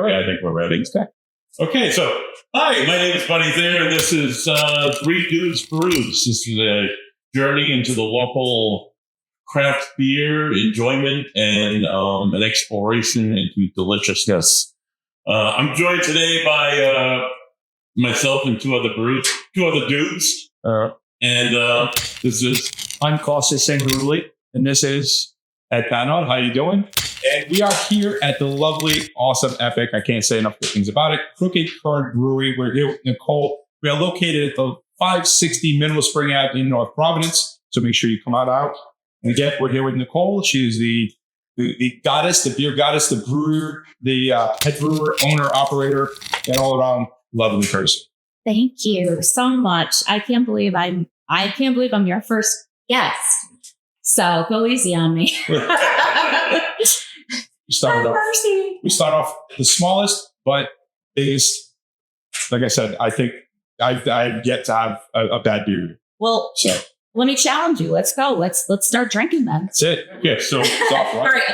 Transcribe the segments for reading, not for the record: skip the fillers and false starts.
I think we're ready. Okay, so hi, my name is Buddy Thayer, and this is Three Dudes Brews. This is a journey into the local craft beer enjoyment and an exploration into deliciousness. I'm joined today by myself and two other dudes. I'm Cautious and Ruley, and this is Ed Panot. How you doing? And we are here at the lovely, awesome, epic, I can't say enough good things about it, Crooked Current Brewery. We're here with Nichole. We are located at the 560 Mineral Spring Ave in North Providence. So make sure you come out. And again, we're here with Nichole. She is the goddess, the beer goddess, the brewer, the head brewer, owner, operator, and all around lovely person. Thank you so much. I can't believe I'm your first guest. So go easy on me. We start off the smallest, but biggest. Like I said, I think I've yet to have a bad beer. Well, so let me challenge you. Let's go. Let's start drinking then. That's it. Okay, so it's off, right?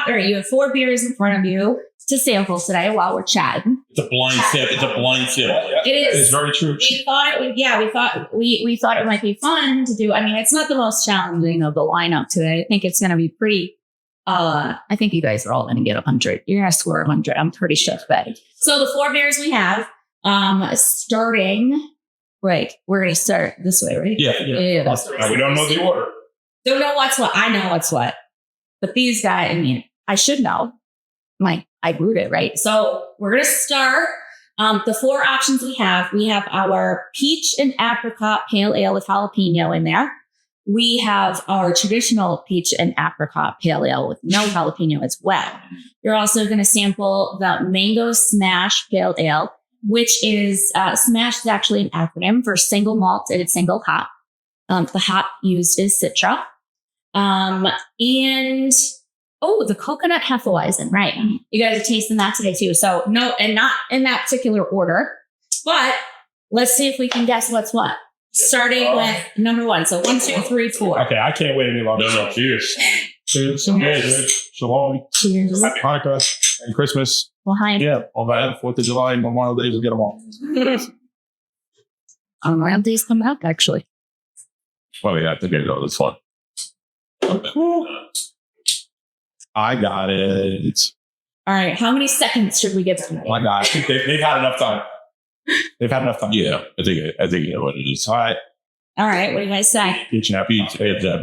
All right, you have 4 beers in front of you to sample today while we're chatting. It's a blind sip. It is. It's very true. We thought it would. Yeah, we thought it might be fun to do. I mean, it's not the most challenging of the lineup today. I think it's going to be pretty. I think you guys are all going to get 100. You're going to score 100. I'm pretty sure of that. So the 4 beers we have, starting. Right, we're going to start this way, right? Yeah. That's right. We don't know the order. Don't know what's what. I know what's what. But these guys, I mean, I should know. I brewed it, right? So we're going to start. The 4 options we have our peach and apricot pale ale with jalapeno in there. We have our traditional peach and apricot pale ale with no jalapeno as well. You're also going to sample the mango smash pale ale, which is smash is actually an acronym for single malt and single hop. The hop used is Citra. The coconut Hefeweizen, right? You guys are tasting that today too. So no, and not in that particular order, but let's see if we can guess what's what. Starting with number 1. So 1, 2, 3, 4. Okay, I can't wait any longer. No, cheers. Cheers. Shalom. Cheers. Happy Hanukkah and Christmas. Well, hi. Yeah, all that. 4th of July and Memorial Day, we'll get them all. Memorial Day's coming up, actually. Well, yeah, I think I know this one. Okay. I got it. All right. How many seconds should we give them? Oh my God. I think they've had enough time. Yeah, I think you know what it is. All right. What do you guys say? Peach and Peach, apricot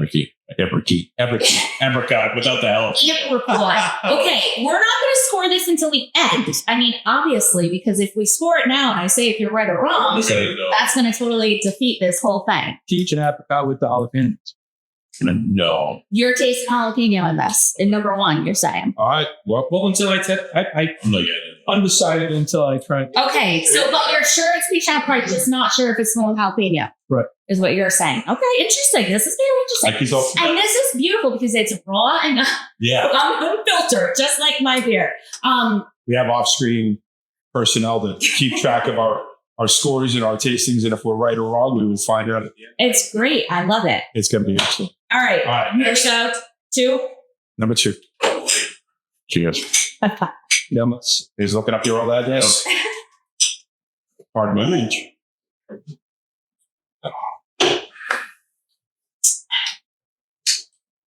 without the L. Apricot. Okay, we're not going to score this until the end. I mean, obviously, because if we score it now and I say if you're right or wrong, that's going to totally defeat this whole thing. Peach and apricot with the jalapeno. No. You're tasting jalapeno in this. In number 1, you're saying. All right. Well, until I'm undecided until I try. Okay, so but you're sure it's peach and apricot, just not sure if it's full of jalapeno. Right. Is what you're saying. Okay, interesting. This is very interesting. And this is beautiful because it's raw and unfiltered, just like my beer. We have off-screen personnel that keep track of our scores and our tastings, and if we're right or wrong, we will find out at the end. It's great. I love it. It's going to be excellent. All right. Next out 2. Number 2. Cheers. Yeah, he's looking up your old address. Pardon my range.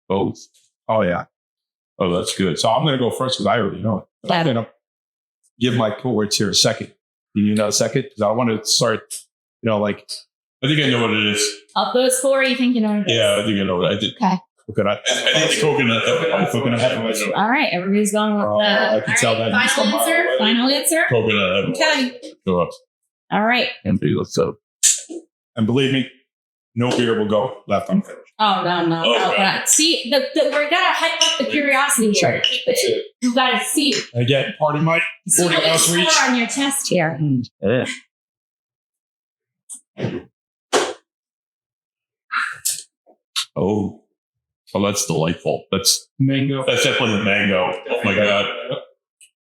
Both. Oh, yeah. Oh, that's good. So I'm going to go first because I already know it. I'm going to give my cohorts here a second. Do you know a second? Because I want to start, I think I know what it is. Of those 4, you think you know what it is? Yeah, I think I know what I did. Okay. Coconut. I think coconut. All right. Everybody's going with I can tell that. Final answer? Coconut. Okay. Go up. All right. And let's go. And believe me, no beer will go left unfinished. Oh, no. Okay. See, we're gonna hype up the curiosity here. You gotta see. Again, party Mike, See 40 what ounce you reach. score on your test here. Yeah. Oh, that's delightful. That's Mango. definitely mango. Oh my god.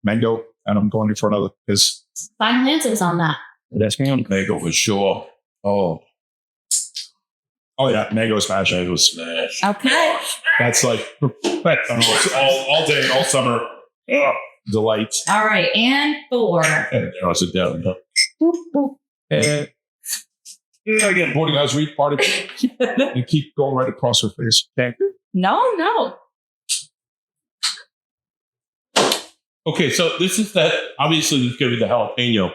Mango. And I'm going for another because Final answers on that. that's me. Mango for sure. Oh, Yeah, mango smash. mango smash. Okay. That's like all day, all summer. Delight. All right. And 4. I'll sit down. And again, 40 ounce reach, party. And keep going right across her face. Okay. No. Okay, so this is that. Obviously, this could be the jalapeno.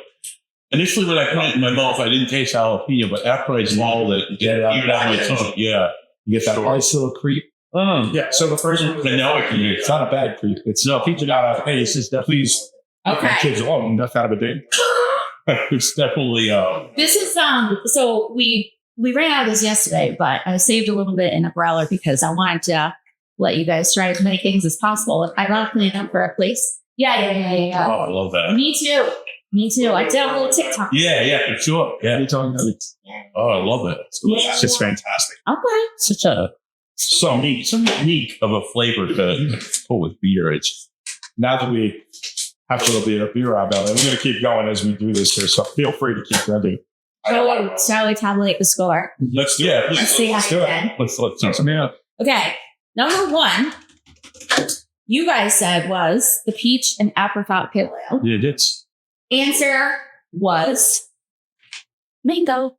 Initially, when I put it in my mouth, I didn't taste jalapeno, but after I swallowed it, Get it out. even on my tongue, yeah. You get that nice little creep. Yeah. So the first one, And now I can eat it's not a bad creep. It's teaching out of, hey, it's just please. Okay. Kids, that's out of a day. It's definitely This is so we ran out of this yesterday, but I saved a little bit in a growler because I wanted to let you guys try as many things as possible. Ironically enough, for a place. Yeah. Oh, I love that. Me too. I did a little TikTok. Yeah, for sure. Yeah. You're talking about it. Oh, I love it. It's just fantastic. Okay. Such a so unique of a flavor to put with beer. It's Now that we have a little bit of beer out belly, we're going to keep going as we do this here. So feel free to keep drinking. Shall we tabulate the score? let's do it. Let's see how Let's do you it. did. Let's do Some it. Okay. Number 1, you guys said was the peach and apricot pale ale. Yeah, it's Answer was mango.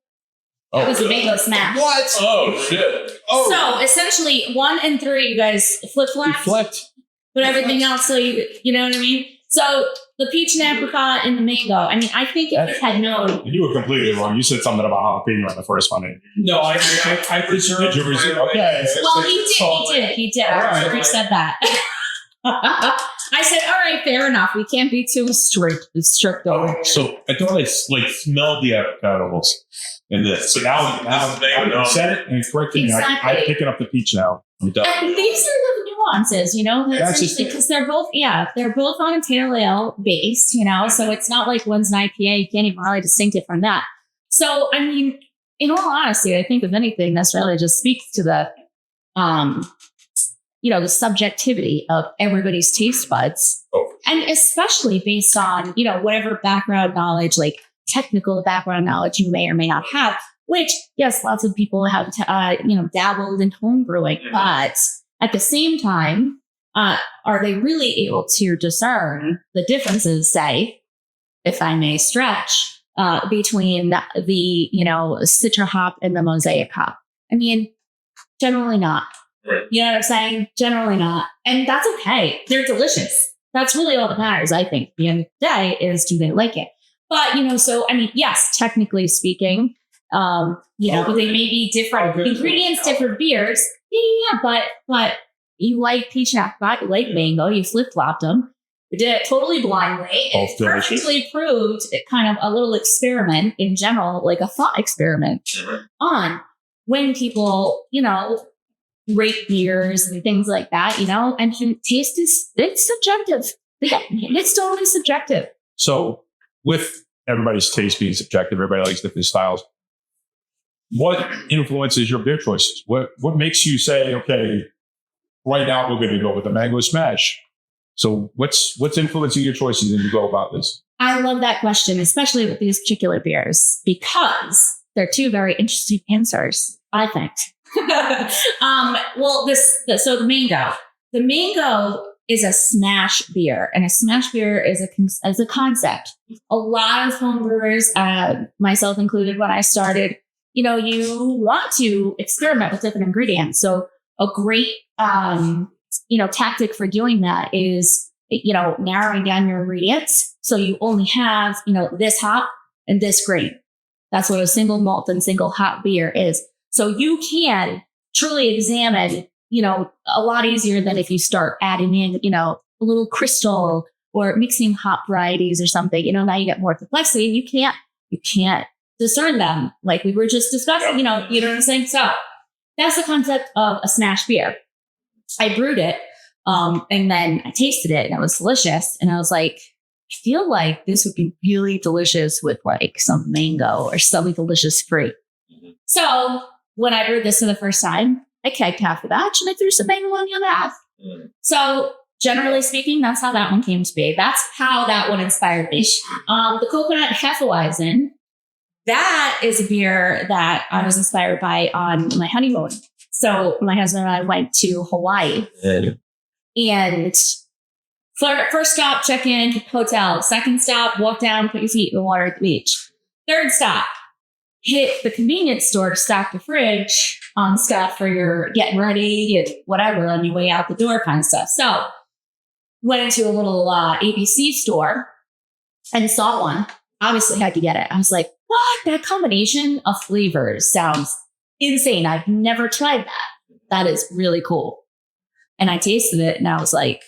It was a mango smash. What? Oh shit. So essentially, 1 and 3, you guys flip flopped, Reflect. but everything else, so you know what I mean. So the peach and apricot and the mango. I mean, I think if you had known, You were completely wrong. You said something about jalapeno in the first one. No, I reserved. Did you reserve? Okay. well, he did. All right. He said that. I said, all right, fair enough. We can't be too strict over here. So I thought I smelled the avocados in this. So now I said it and corrected me. Exactly. I'm picking up the peach now. And these are the nuances, you know. That's just because they're both on a pale ale base, you know. So it's not like one's an IPA. You can't even really distinct it from that. So I mean, in all honesty, I think if anything, this really just speaks to the, the subjectivity of everybody's taste buds, and especially based on whatever background knowledge, like technical background knowledge you may or may not have. Which, yes, lots of people have, dabbled in home brewing, but at the same time, are they really able to discern the differences, say, if I may stretch, between the Citra hop and the Mosaic hop? I mean, generally not. Right. You know what I'm saying? Generally not. And that's okay. They're delicious. That's really all that matters, I think. At the end of the day is, do they like it? But, so, I mean, yes, technically speaking, but they may be different ingredients, different beers. Yeah, but you like peach and apricot, you like mango, you flip-flopped them. You did it totally blindly. It perfectly proved it kind of a little experiment in general, like a thought experiment on when people, rate beers and things like that, and taste it's subjective. It's totally subjective. So with everybody's taste being subjective, everybody likes different styles. What influences your beer choices? What makes you say, okay, right now we're going to go with the mango smash? So what's influencing your choices as you go about this? I love that question, especially with these particular beers, because they're two very interesting answers, I think. So the mango is a smash beer, and a smash beer is a concept. A lot of home brewers, myself included, when I started, you want to experiment with different ingredients. So a great, tactic for doing that is, narrowing down your ingredients. So you only have, this hop and this grain. That's what a single malt and single hop beer is. So you can truly examine, a lot easier than if you start adding in, a little crystal or mixing hop varieties or something. Now you get more complexity, and you can't discern them, like we were just discussing. You know what I'm saying? So that's the concept of a smash beer. I brewed it, and then I tasted it, and it was delicious. And I was like, I feel like this would be really delicious with like some mango or something delicious fruit. So when I brewed this for the first time, I kegged half the batch and I threw some mango on the other half. So generally speaking, that's how that one came to be. That's how that one inspired me. The coconut Hefeweizen, that is a beer that I was inspired by on my honeymoon. So my husband and I went to Hawaii. And first stop, check in, hotel. Second stop, walk down, put your feet in the water at the beach. Third stop, hit the convenience store to stock the fridge on stuff for your getting ready and whatever on your way out the door kind of stuff. So went into a little ABC store and saw one. Obviously had to get it. I was like, what? That combination of flavors sounds insane. I've never tried that. That is really cool. And I tasted it and I was like,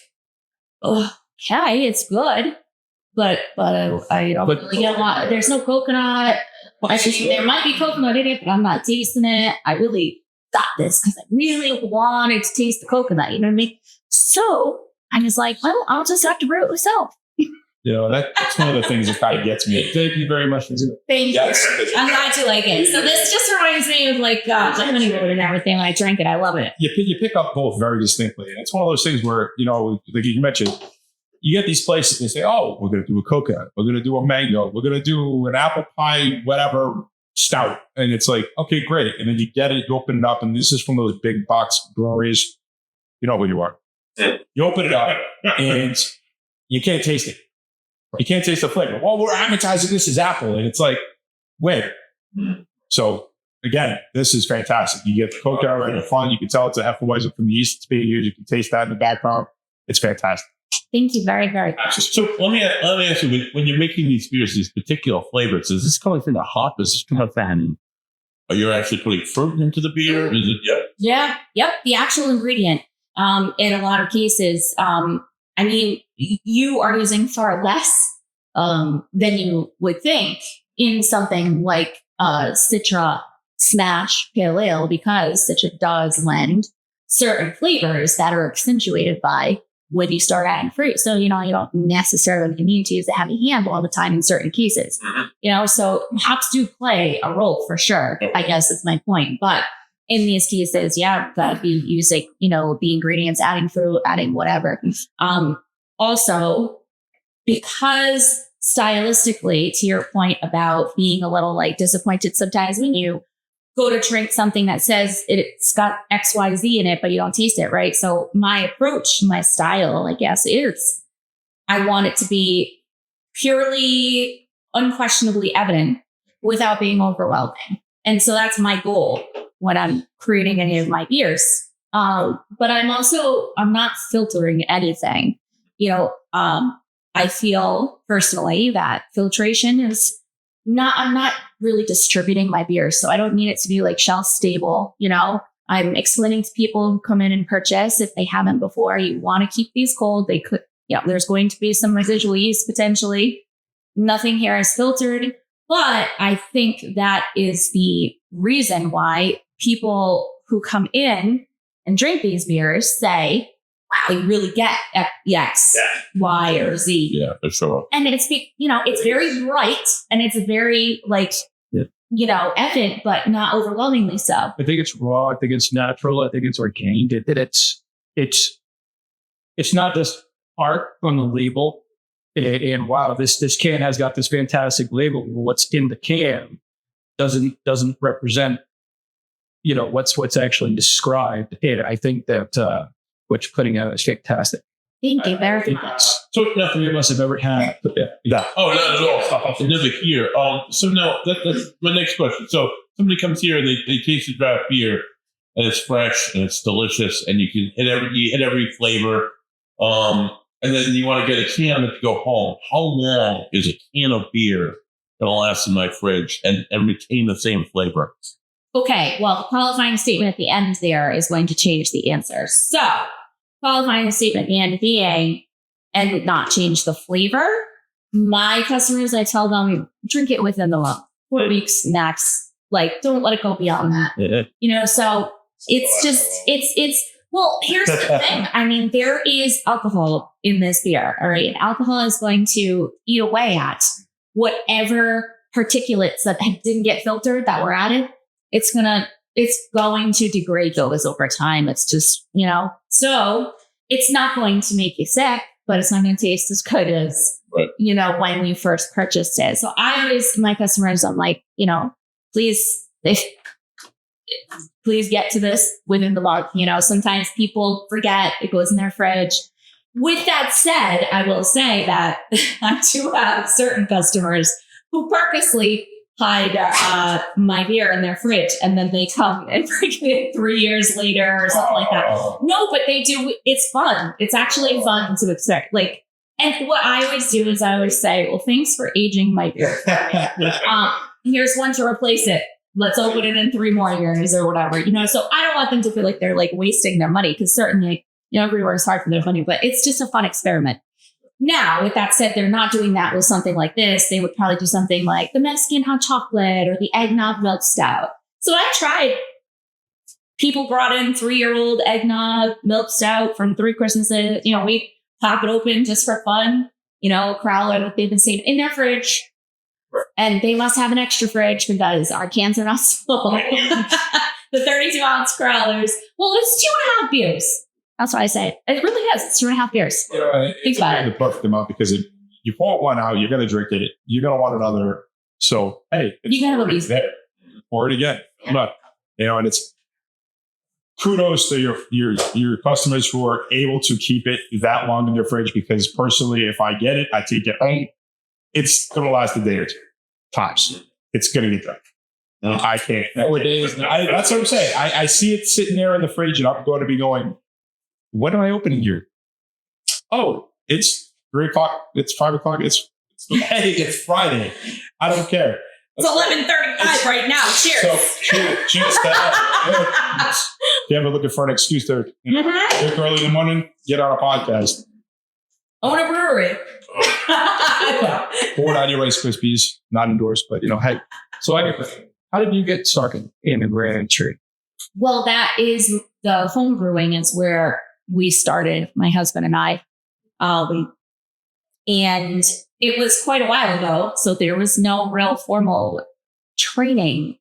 oh, okay, it's good. But I don't really get a lot. There's no coconut. I think there might be coconut in it, but I'm not tasting it. I really got this because I really wanted to taste the coconut. You know what I mean? So I was like, well, I'll just have to brew it myself. You know, that's one of the things that kind of gets me. Thank you very much. Thank you. I'm glad you like it. So this just reminds me of like honeymoon and everything. When I drank it, I love it. You pick up both very distinctly. And it's one of those things where, you know, like you mentioned, you get these places and they say, oh, we're going to do a coconut. We're going to do a mango. We're going to do an apple pie, whatever, stout. And it's like, okay, great. And then you get it, you open it up. And this is from those big box breweries. You know who you are. You open it up and you can't taste it. You can't taste the flavor. Well, we're advertising this as apple. And it's like, wait. So again, this is fantastic. You get the coconut right in front. You can tell it's a Hefeweizen from the yeast it's being used. You can taste that in the background. It's fantastic. Thank you very, very much. So let me ask you, when you're making these beers, these particular flavors, is this coming from the hop? Is this coming from are you actually putting fruit into the beer? Is it? Yeah. Yep. The actual ingredient. In a lot of cases, I mean, you are using far less than you would think in something like Citra Smash Pale Ale, because Citra does lend certain flavors that are accentuated by when you start adding fruit. So, you know, you don't necessarily need to use a heavy handle all the time in certain cases. You know, so hops do play a role for sure, I guess is my point. But in these cases, yeah, that you use like, you know, the ingredients, adding fruit, adding whatever. Also, because stylistically, to your point about being a little like disappointed sometimes when you go to drink something that says it's got XYZ in it, but you don't taste it, right? So my approach, my style, I guess, is I want it to be purely, unquestionably evident without being overwhelming. And so that's my goal when I'm creating any of my beers. But I'm not filtering anything. You know, I feel personally that filtration is I'm not really distributing my beers. So I don't need it to be like shelf stable. You know, I'm explaining to people who come in and purchase, if they haven't before, you want to keep these cold. They could, you know, there's going to be some residual yeast potentially. Nothing here is filtered. But I think that is the reason why people who come in and drink these beers say, wow, you really get X, Y, or Z. Yeah, for sure. And it's, you know, it's very bright and it's very like, you know, evident, but not overwhelmingly so. I think it's raw. I think it's natural. I think it's organic. It's not just art on the label. And wow, this can has got this fantastic label. What's in the can doesn't represent, you know, what's actually described. And I think that what you're putting out is fantastic. Thank you very much. So The three of us have ever had. yeah. Oh, not at all. Never here. So now that's my next question. So somebody comes here and they taste the draft beer and it's fresh and it's delicious and you can hit every flavor. And then you want to get a can to go home. How long is a can of beer going to last in my fridge and retain the same flavor? Okay, well, the qualifying statement at the end there is going to change the answer. So, qualifying statement at the end being, and not change the flavor. My customers, I tell them, drink it within the 4 weeks max. Like, don't let it go beyond that. Yeah. You know, so Well, here's the thing. I mean, there is alcohol in this beer, all right? Alcohol is going to eat away at whatever particulates that didn't get filtered that were added. It's going to degrade those over time. It's just, so it's not going to make you sick, but it's not going to taste as good as, when we first purchased it. So I always, my customers, I'm like, please get to this within the month. Sometimes people forget, it goes in their fridge. With that said, I will say that I do have certain customers who purposely hide my beer in their fridge, and then they come and bring it 3 years later or something like that. No, but they do. It's fun. It's actually fun to expect. And what I always do is I always say, well, thanks for aging my beer. Here's one to replace it. Let's open it in 3 more years or whatever, so I don't want them to feel like they're wasting their money, because certainly, everywhere is hard for their money, but it's just a fun experiment. Now, with that said, they're not doing that with something like this. They would probably do something like the Mexican hot chocolate or the eggnog milk stout. So I tried. People brought in 3-year-old eggnog milk stout from 3 Christmases. We pop it open just for fun, crowler that they've been saving in their fridge. And they must have an extra fridge because our cans are not full. The 32-ounce growlers. Well, it's 2.5 beers. That's what I say. It really is. It's 2.5 beers. Think about it. To perfect amount, because if you pour one out, you're going to drink it. You're going to want another. So, hey, you got to have a piece. Pour it again. But, and it's kudos to your customers who are able to keep it that long in their fridge, because personally, if I get it, I take it home. It's going to last a day or 2 tops. It's going to get done. I can't. Nowadays, that's what I'm saying. I see it sitting there in the fridge, and I'm going to be going, what am I opening here? Oh, it's 3 o'clock. It's 5 o'clock. It's Friday. I don't care. It's 11:35 right now. Cheers. So, cheers to that. If you're ever looking for an excuse to drink early in the morning, get on a podcast. Own a brewery. Pour out your Rice Krispies. Not endorsed, but hey. So how did you get started in the brand tree? Well, that is the home brewing is where we started, my husband and I. And it was quite a while ago, so there was no real formal training.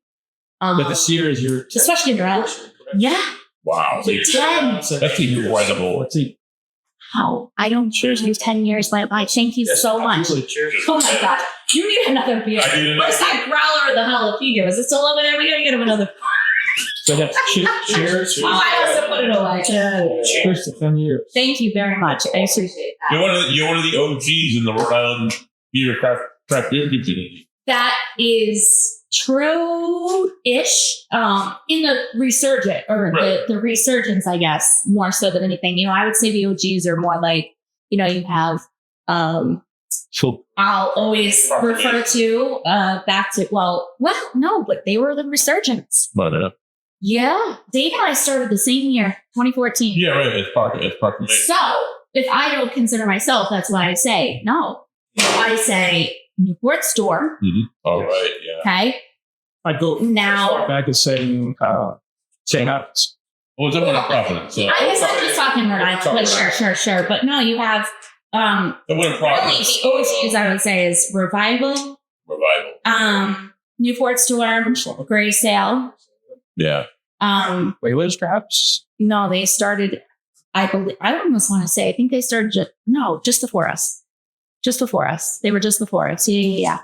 But the series, especially in Rhode. Yeah. Wow. 10. That's incredible. Let's see. How? I don't choose you 10 years went by. Thank you so much. Oh my God. You need another beer. Where's that growler of the jalapeno? Is it still over there? We gotta get him another. So that's cheers. Oh, I also put it away. Cheers to 10 years. Thank you very much. I appreciate that. You're one of the OGs in the Rhode Island beer craft beer community. That is true-ish. In the resurgent or the resurgence, I guess, more so than anything. I would say the OGs are more like, you have I'll always refer to back to no, but they were the resurgence. Yeah, Dave and I started the same year, 2014. Yeah, right. It's part of me. So if I don't consider myself, that's why I say no. I say Newport store. Mm-hmm. All right. Yeah. Okay. I'd go now back and saying St. Albans. Well, it's a profit. So. I guess I'm just talking Rhode Island. Sure. But no, you have really the OGs. I would say is Revival. Newport store, Gray Sale. Yeah. Whalers, perhaps? No, they started, I almost want to say, I think they started just before us. Just before us. They were just before us. Yeah.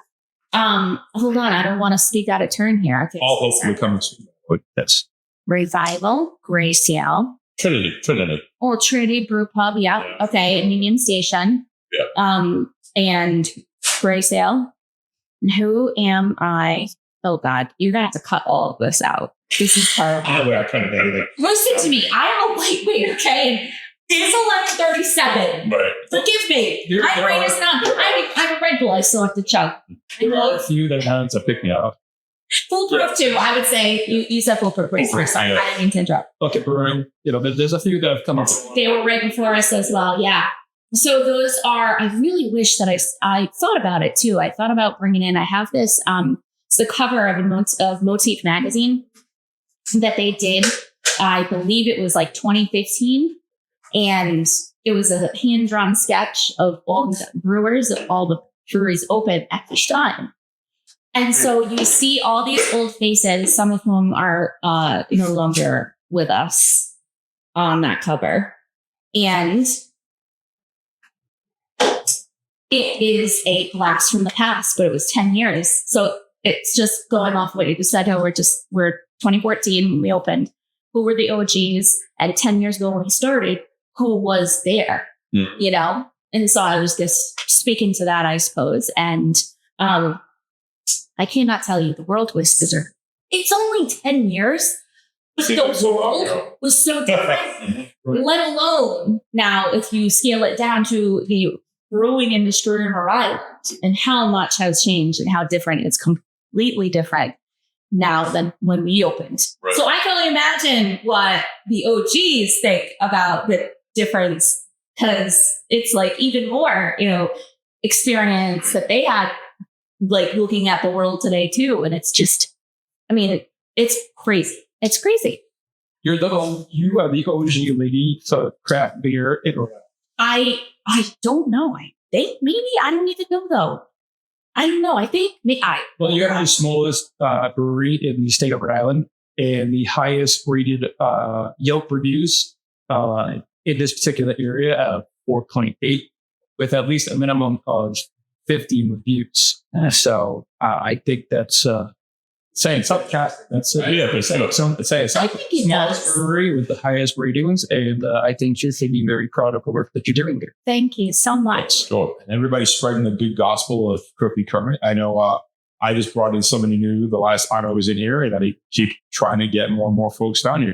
Hold on. I don't want to speak out of turn here. Okay. All hopefully coming soon. That's Revival, Gray Sale. Trinity. Oh, Trinity Brew Pub. Yeah. Okay. And Union Station. Yeah. And Gray Sale. And who am I? Oh God, you're gonna have to cut all of this out. This is terrible. we're not trying to do anything. Listen to me. I am a lightweight, okay? It's 11:37. Right. Forgive me. My brain is not. I have a Red Bull. I still have to chug. There are a few that have to pick me up. Foolproof too. I would say you said foolproof. Right? Sorry, I didn't mean to interrupt. Okay, brewing. There's a few that have come up. They were right before us as well. Yeah. So those are. I really wish that I thought about it too. I thought about bringing in. I have this. It's the cover of Motif magazine that they did I believe it was like 2015. And it was a hand-drawn sketch of all the brewers, of all the breweries open at this time. And so you see all these old faces, some of whom are no longer with us on that cover. And it is a blast from the past, but it was 10 years. So it's just going off what you just said. How we're 2014 when we opened. Who were the OGs? And 10 years ago when we started, who was there? You know? And so I was just speaking to that, I suppose. And I cannot tell you, the world was bizarre. It's only 10 years, but the world was so different. Let alone now, if you scale it down to the brewing industry in Rhode Island and how much has changed and how different it's completely different now than when we opened. Right. So I can only imagine what the OGs think about the difference, because it's like even more, experience that they had, like looking at the world today too. And it's just, it's crazy. It's crazy. You are the OG lady for craft beer in Rhode Island. I don't know. I think maybe, I don't even know though. I don't know. I think Well, you have the smallest brewery in the state of Rhode Island and the highest rated Yelp reviews in this particular area, 4.8, with at least a minimum of 50 reviews. So I think that's saying something. That's saying something. I think he does. Brewery with the highest ratings, and I think you should be very proud of the work that you're doing there. Thank you so much. Sure. And everybody's spreading the good gospel of Cookie Kermit. I know I just brought in somebody new the last time I was in here, and I keep trying to get more and more folks down here.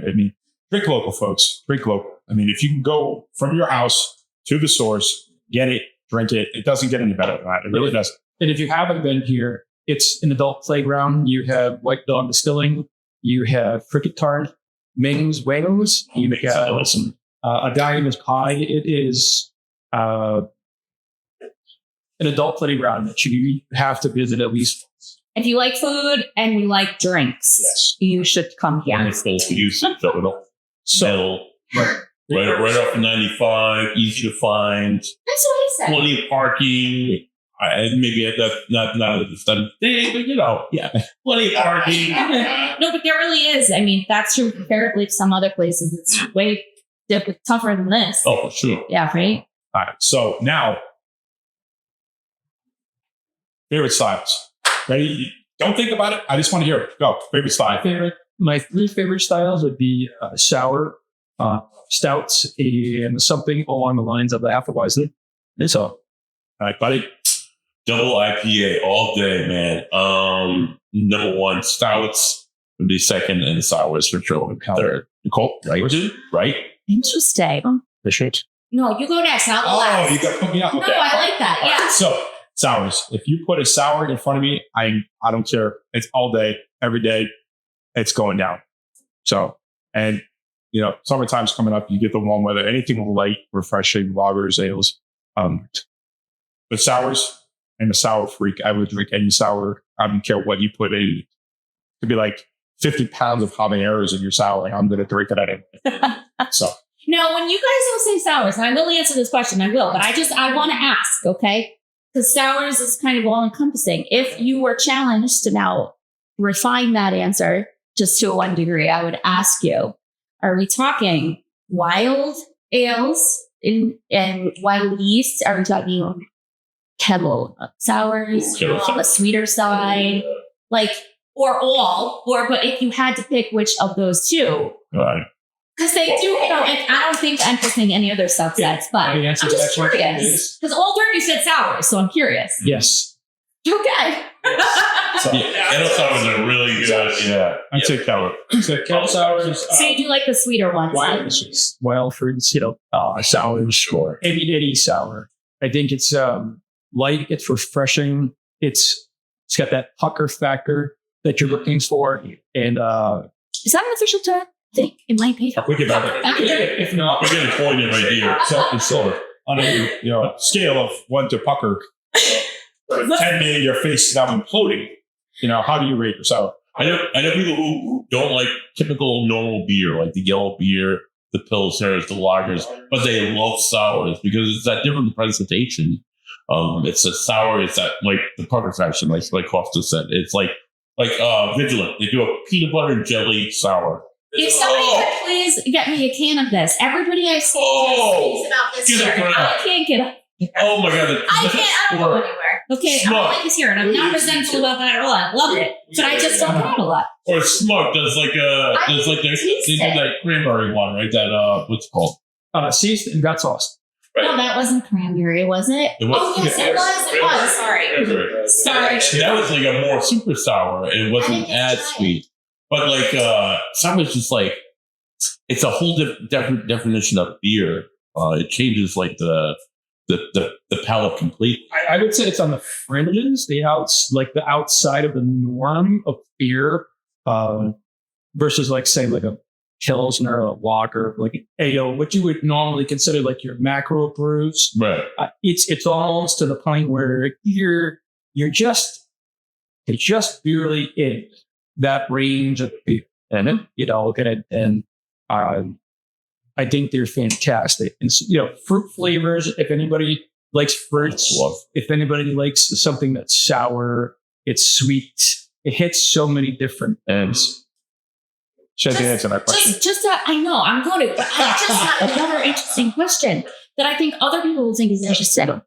Drink local, folks. Drink local. If you can go from your house to the source, get it, drink it. It doesn't get any better than that. It really doesn't. And if you haven't been here, it's an adult playground. You have White Dog Distilling. You have Cricket Tart, Ming's Wings. You have a Diamond Pie. It is an adult playground that you have to visit at least once. If you like food and you like drinks, Yes. you should come here. And it's full use of it. So, Right off of 95, easy to find, That's what I said. plenty of parking. Maybe that's not at this time of day, but plenty of parking. No, but there really is. That's true comparatively to some other places. It's way tougher than this. Oh, for sure. Yeah, right? all right. So now, favorite styles. Ready? Don't think about it. I just want to hear it. Go. Favorite style. My three favorite styles would be sour, stouts, and something along the lines of the Hefeweizen. That's all. All right, buddy. Double IPA all day, man. Number one, stouts would be second, and sours for sure. Third. Nichole, right? Interesting. The shit. No, you go next. I'll go last. You got to put me up. No, Okay. I like that. All right, Yeah. so, sours. If you put a sour in front of me, I don't care. It's all day, every day. It's going down. So, and, summertime's coming up. You get the warm weather. Anything light, refreshing, lagers, ales. But sours, I'm a sour freak. I would drink any sour. I don't care what you put in. It could be like 50 pounds of habaneros in your sour. I'm going to drink it anyway. So. Now, when you guys don't say sours, and I will answer this question, I will, but I want to ask, okay? Because sours is kind of all encompassing. If you were challenged to now refine that answer just to one degree, I would ask you, are we talking wild ales and wild yeast? Are we talking kettle sours on the sweeter side? But if you had to pick which of those two, Right. because they do, I don't think I'm picking any other subsets, but I'm just curious. Because all three said sour, so I'm curious. Yes. Okay. So, Kettle sours are really good. Yeah. I take kettle. So kettle sours, So you do like the sweeter ones. wild fruits, sours, or any sour. I think it's light, it's refreshing, it's got that pucker factor that you're looking for, and Is that an official term? I think it might be. We get better. if not, We're getting pointed right here. So on a scale of 1 to pucker, 10 meaning your face is now imploding. How do you rate your sour? I know people who don't like typical normal beer, like the yellow beer, the pilsners, the lagers, but they love sours because it's that different presentation. It's a sour. It's that like the perfection, like Costa said. It's like Vigilant. They do a peanut butter and jelly sour. If somebody could please get me a can of this. Everybody I see speaks about this here. I can't get up. Oh my god! I don't go anywhere. Okay, I like this here, and I'm not resentful about that at all. I love it, but I just don't have a lot. Or Smug does they do that cranberry one, right? That what's it called? Seasoned and got sauce. Right. No, that wasn't cranberry, was it? It was. Oh yes, it was. Sorry. That was like a more super sour, and it wasn't as sweet. But like sour is just like it's a whole different definition of beer. It changes like the palate completely. I would say it's on the fringes, the outside of the norm of beer, versus like say like a Pilsner or a lager, like ale, what you would normally consider like your macro brews. Right. It's almost to the point where you're just barely in that range of beer, and I think they're fantastic. And fruit flavors. If anybody likes fruits, if anybody likes something that's sour, it's sweet. It hits so many different ends. Should I answer that question? I know I'm going to, but I just have another interesting question that I think other people will think is interesting.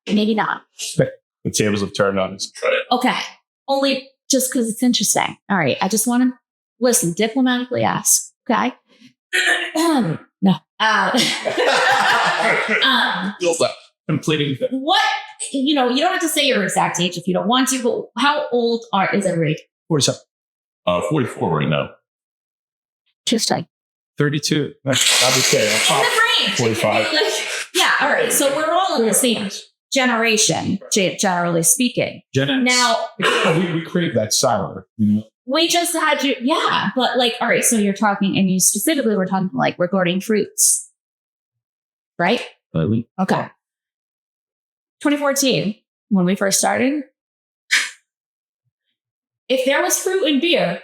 Maybe not. The tables have turned on us. Okay, only just because it's interesting. All right, I just want to listen. Diplomatically ask. Okay. No. Completing. What you don't have to say your exact age if you don't want to. But how old is everybody? 47. 44 right now. Just like 32. in the range. 45. Yeah. All right. So we're all in the same generation, generally speaking. Now we crave that sour. We just had you, yeah. But like, all right. So you're talking, and you specifically were talking like regarding fruits, right? Okay. 2014, when we first started, if there was fruit in beer.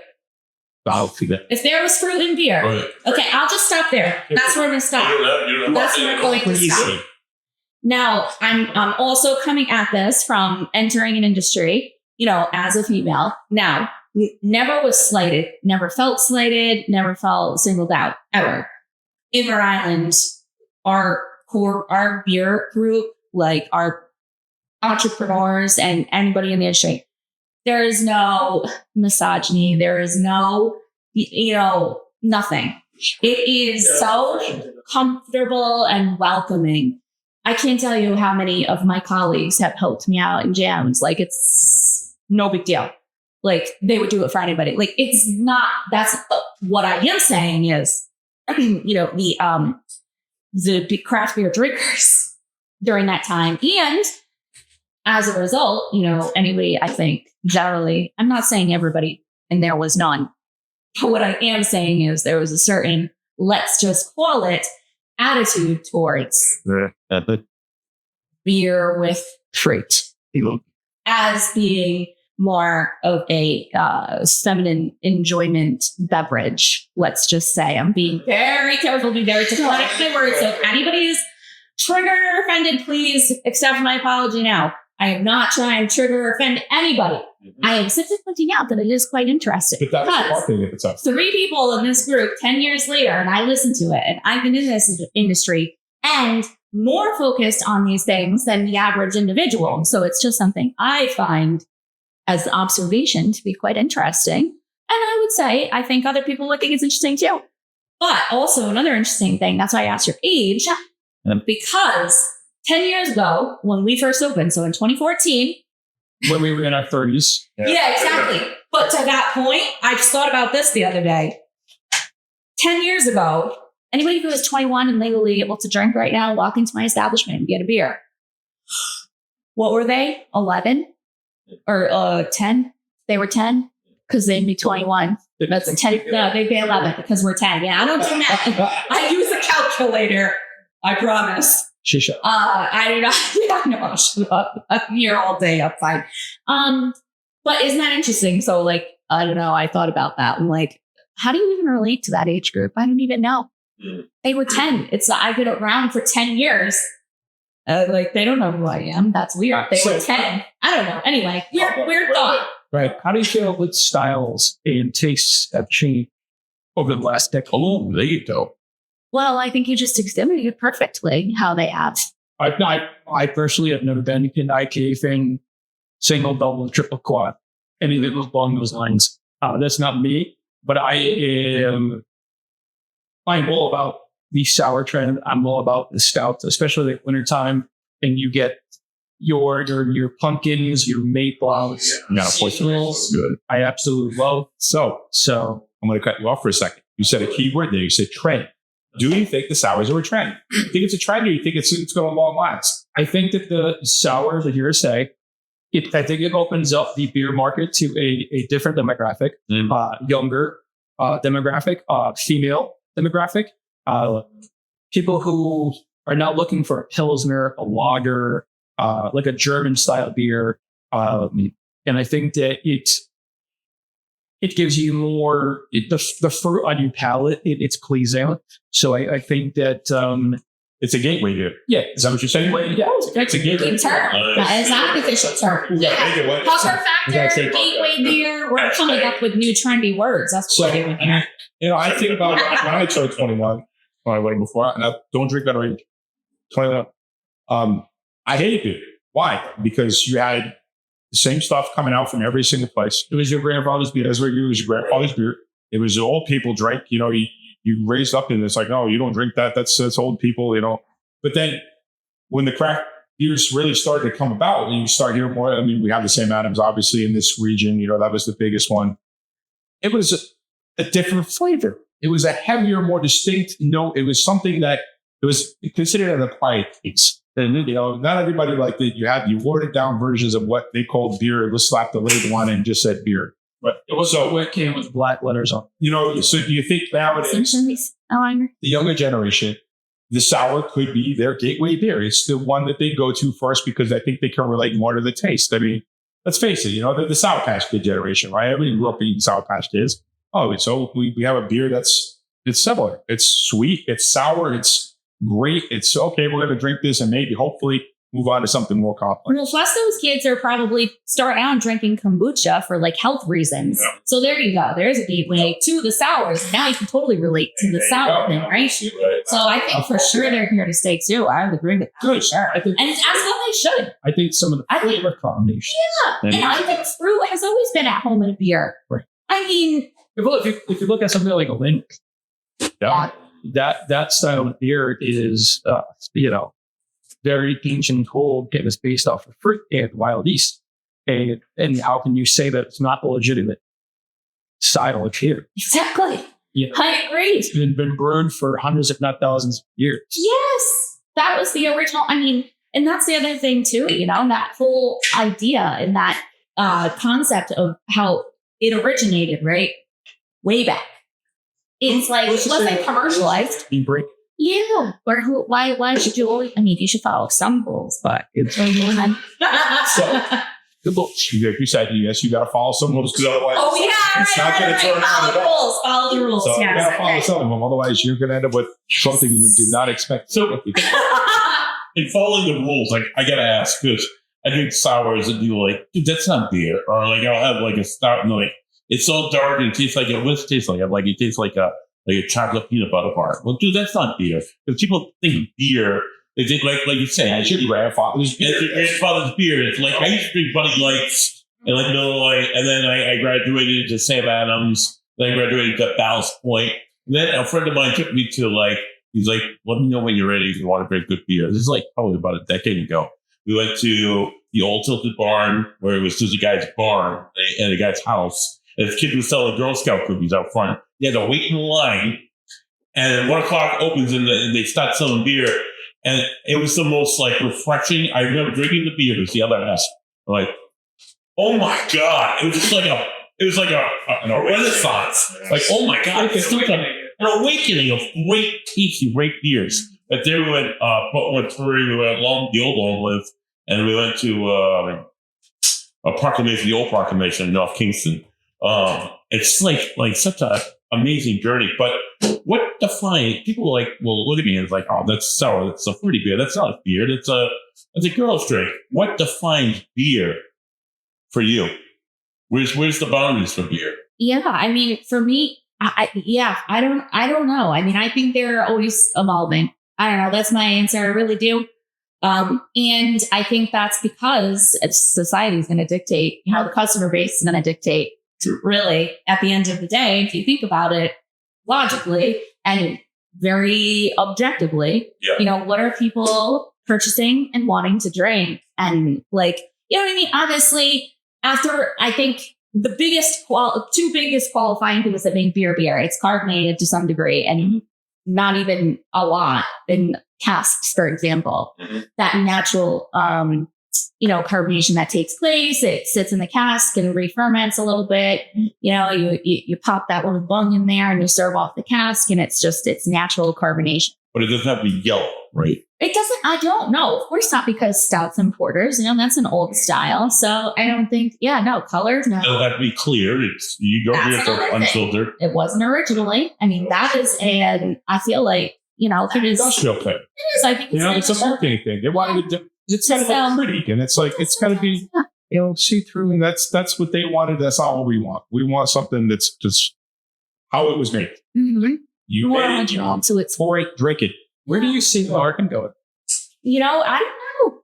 I'll see that. If there was fruit in beer. Right. Okay, I'll just stop there. That's where I'm going to stop. That's where I'm going to stop. Now, I'm also coming at this from entering an industry, as a female. Now, never was slighted, never felt slighted, never felt singled out, ever. In Rhode Island, our beer group, like our entrepreneurs and anybody in the industry, there is no misogyny. There is no, nothing. It is so comfortable and welcoming. I can't tell you how many of my colleagues have helped me out in jams. Like, it's no big deal. Like, they would do it for anybody. Like, it's not, that's what I am saying is, the craft beer drinkers during that time. And as a result, anybody, I think, generally, I'm not saying everybody, and there was none. But what I am saying is there was a certain, let's just call it, attitude towards beer with fruit as being more of a feminine enjoyment beverage. Let's just say I'm being very careful, be very diplomatic with my words. So if anybody is triggered or offended, please accept my apology now. I am not trying to trigger or offend anybody. I am simply pointing out that it is quite interesting. But that's one thing if it's up. 3 people in this group 10 years later, and I listened to it, and I've been in this industry and more focused on these things than the average individual. So it's just something I find as an observation to be quite interesting. And I would say, I think other people would think it's interesting too. But also another interesting thing, that's why I asked your age, because 10 years ago, when we first opened, so in 2014. When we were in our 30s. Yeah, exactly. But to that point, I just thought about this the other day. 10 years ago, anybody who is 21 and legally able to drink right now, walk into my establishment and get a beer. What were they? 11? Or 10? They were 10? Because they'd be 21. That's 10. No, they'd be 11 because we're 10. Yeah, I don't do math. I use a calculator. I promise. Shisha. I do not. Yeah, no, I'll shut up. I'm here all day. I'm fine. But isn't that interesting? So, like, I don't know. I thought about that. I'm like, how do you even relate to that age group? I don't even know. They were 10. I've been around for 10 years. Like, they don't know who I am. That's weird. They were 10. I don't know. Anyway, weird thought. Right. How do you feel with styles and tastes have changed over the last decade? Oh, there you go. Well, I think you just exhibited it perfectly how they have. I personally have never been an IPA fan, single, double, triple, quad, anything along those lines. That's not me, but I'm all about the sour trend. I'm all about the stouts, especially at wintertime, and you get your pumpkins, your maples. Yeah, porcelains. Good. I absolutely love. So I'm going to cut you off for a second. You said a key word there. You said trend. Do you think the sours are a trend? Do you think it's a trend, or you think it's going to long last? I think that the sours, like you were saying, I think it opens up the beer market to a different demographic, younger demographic, female demographic, people who are not looking for a Pilsner, a lager, like a German style beer. And I think that it gives you more, the fruit on your palate, it's pleasing. So I think that it's a gateway beer. Yeah. Is that what you're saying? Yeah, it's a gateway. That is not the official term. Yeah. Pucker factor, gateway beer. We're coming up with new trendy words. That's what we're doing here. I think about when I turned 21, or way before, and I don't drink that age. 21. I hated beer. Why? Because you had the same stuff coming out from every single place. It was your grandfather's beer. It was your grandfather's beer. It was old people drank. You raised up in this like, no, you don't drink that. That's old people, But then when the craft beers really started to come about, and you start hearing more. I mean, we have the same Adams, obviously, in this region. That was the biggest one. It was a different flavor. It was a heavier, more distinct note. It was something that it was considered an acquired taste. And not everybody liked it. You watered down versions of what they called beer. Let's slap the label on it and just said beer. But it was it came with black letters on. So do you think nowadays, the younger generation, the sour could be their gateway beer? It's the one that they go to first because I think they can relate more to the taste. I mean, let's face it, the Sour Patch Kid generation, right? Everybody grew up eating Sour Patch Kids. Oh, so we have a beer it's similar. It's sweet, it's sour, it's great. It's okay, we're going to drink this and maybe hopefully move on to something more complex. Well, plus those kids are probably starting out drinking kombucha for like health reasons. Yeah. So there you go. There's a gateway to the sours. Now you can totally relate to the sour thing, right? So I think for sure they're here to stay too. I would agree with that. Good. Sure. And as well they should. I think some of the flavor combinations. Yeah. And I think fruit has always been at home in a beer. Right. I mean, if you look at something like a Link, that style of beer is, very ancient and cold. It was based off of fruit and wild yeast. And how can you say that it's not a legitimate style of beer? Exactly. I agree. It's been brewed for hundreds, if not thousands of years. Yes. That was the original. I mean, and that's the other thing too, that whole idea and that concept of how it originated, right? Way back. It's like, it wasn't commercialized. Yeah. Or why should you always, you should follow some rules, but it's so, you said, yes, you got to follow some rules because otherwise it's not going to turn out at all. Follow the rules. So you got to follow some of them. Otherwise, you're going to end up with something you did not expect. So, in following the rules, like, I got to ask, because I drink sours and you like, dude, that's not beer. Or like, I'll have like a stout and like, it's so dark and it tastes like, what's it taste like? Like, it tastes like a chocolate peanut butter bar. Well, dude, that's not beer. Because people think beer, they think like you say, it's your grandfather's beer. It's your grandfather's beer. It's like, I used to drink Buddy Lights and like Miller Lite, and then I graduated to Sam Adams, then I graduated to Ballast Point. And then a friend of mine took me to he's like, let me know when you're ready if you want to drink good beer. This is like probably about a decade ago. We went to the old Tilted Barn, where it was just a guy's barn and a guy's house. And this kid was selling Girl Scout cookies out front. You had to wait in line, and 1 o'clock opens and they start selling beer. And it was the most refreshing. I remember drinking the beer. It was the other half. Like, oh my God. It was just like a renaissance. Like, oh my God. It's like an awakening of great tasty, great beers. But there we went, we went the old Long Live, and we went to a proclamation, the old proclamation in North Kingston. It's like such a amazing journey. But what defines people will look at me and it's like, oh, that's sour. That's a fruity beer. That's not a beer. That's a girl's drink. What defines beer for you? Where's the boundaries for beer? Yeah, I mean, for me, I don't know. I mean, I think they're always evolving. I don't know. That's my answer. I really do. And I think that's because society is going to dictate, the customer base is going to dictate. Really, at the end of the day, if you think about it logically and very objectively, what are people purchasing and wanting to drink? And what I mean? Obviously, after I think the two biggest qualifying things that make beer, it's carbonated to some degree and not even a lot in casks, for example. That natural, carbonation that takes place, it sits in the cask and re-ferments a little bit. You pop that little bung in there and you serve off the cask and it's natural carbonation. But it doesn't have to be yellow, right? It doesn't, I don't know. Of course not, because stouts and porters, that's an old style. So I don't think, color, no. It doesn't have to be clear. You don't hear it unfiltered. It wasn't originally. I mean, that is I feel like, it is. Industrial thing. It is, I think it's a marketing thing. They wanted to it's kind of pretty, and it's like, it's got to be, see through. And that's what they wanted. That's not what we want. We want something that's just how it was made. Mm-hmm. You made it, so it's pour it, drink it. Where do you see the market going?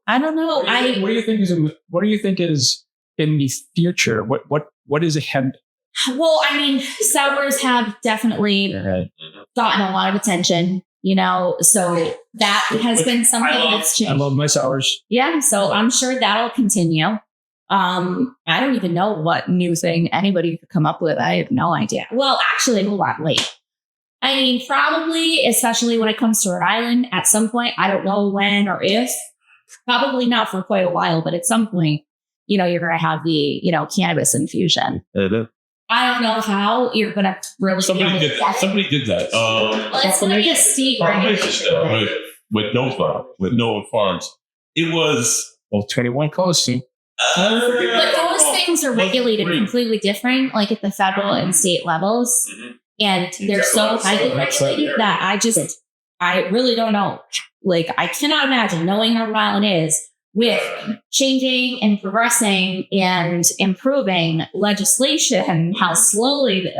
I don't know. What do you think is in the future? What is ahead? Well, I mean, sours have definitely gotten a lot of attention, so that has been something that's changed. I love my sours. Yeah. So I'm sure that'll continue. I don't even know what new thing anybody could come up with. I have no idea. Well, actually, hold on, wait. I mean, probably, especially when it comes to Rhode Island, at some point, I don't know when or if, probably not for quite a while, but at some point, you're going to have the, cannabis infusion. I don't know how you're going to really. Somebody did that. Well, it's going to be a state, right? With no farms. It was 21 close. But those things are regulated completely different, like at the federal and state levels. Mm-hmm. And they're so highly regulated that I really don't know. I cannot imagine knowing how Rhode Island is with changing and progressing and improving legislation, how slowly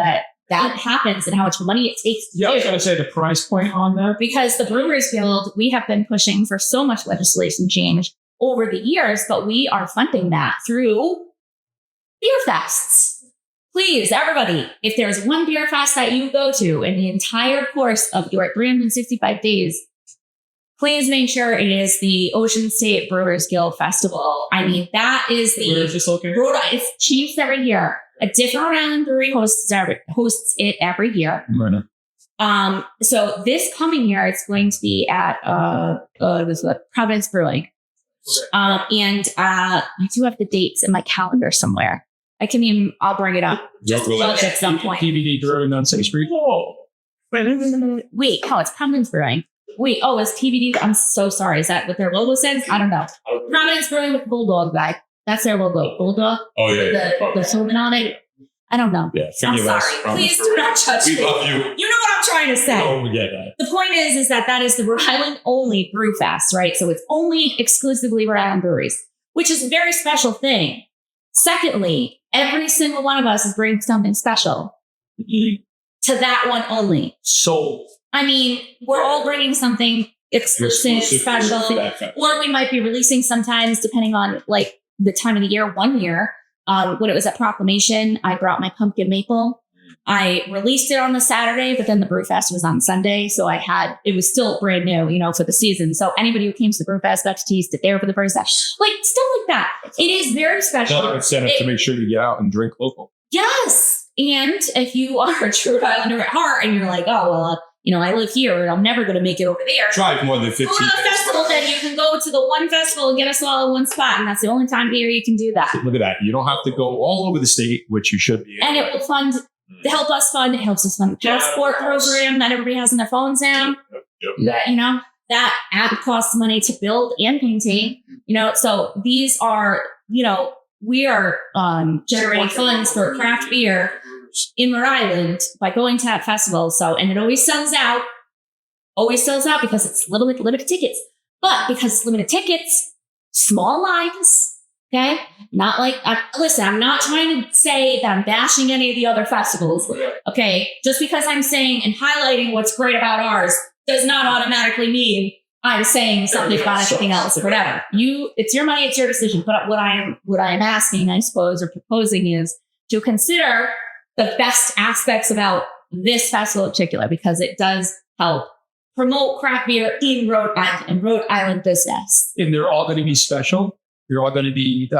that happens and how much money it takes to do. I was going to say the price point on that. Because the Brewers Guild, we have been pushing for so much legislation change over the years, but we are funding that through beer fests. Please, everybody, if there's one beer fest that you go to in the entire course of your 365 days, please make sure it is the Ocean State Brewers Guild Festival. I mean, that is the... Where is this located? It's changed every year. A different Rhode Island brewery hosts it every year. Right. So this coming year, it's going to be at Providence Brewing. And I do have the dates in my calendar somewhere. I'll bring it up. Just at some point. DVD Brewing on 6th Street. Wait, no, it's Providence Brewing. Wait, it's TBD. I'm so sorry. Is that what their logo says? I don't know. Providence Brewing with Bulldog guy. That's their logo. Bulldog. Oh, yeah. The filament on it. I don't know. Yeah, I'm sorry. Please do not judge me. We love you. You know what I'm trying to say. Oh, yeah, that. The point is that is the Rhode Island only brew fest, right? So it's only exclusively Rhode Island breweries, which is a very special thing. Secondly, every single one of us is bringing something special to that one only. So, I mean, we're all bringing something exclusive, special, or we might be releasing sometimes, depending on the time of the year. One year, when it was at Proclamation, I brought my pumpkin maple. I released it on the Saturday, but then the Brewfest was on Sunday. So it was still brand new, for the season. So anybody who came to the Brewfest got to taste it there for the first time. Stuff like that. It is very special. Another incentive to make sure you get out and drink local. Yes. And if you are a true Rhode Islander at heart and you're like, oh, well, I live here and I'm never going to make it over there. Drive more than 15 Go to the festival, then you can go to the one festival and get us all in one spot. And that's the only time of year you can do that. Look at that. You don't have to go all over the state, which you should be. And it will it helps us fund the passport program that everybody has on their phones now. Yep. That app costs money to build and maintain, so these are, we are generating funds for craft beer in Rhode Island by going to that festival. So, and it always sells out because it's limited tickets. But because it's limited tickets, small lines, okay? Not like, listen, I'm not trying to say that I'm bashing any of the other festivals, okay? Just because I'm saying and highlighting what's great about ours does not automatically mean I'm saying something about anything else or whatever. It's your money, it's your decision. But what I am asking, I suppose, or proposing is to consider the best aspects about this festival in particular, because it does help promote craft beer in Rhode Island and Rhode Island business. And they're all going to be special. They're all going to be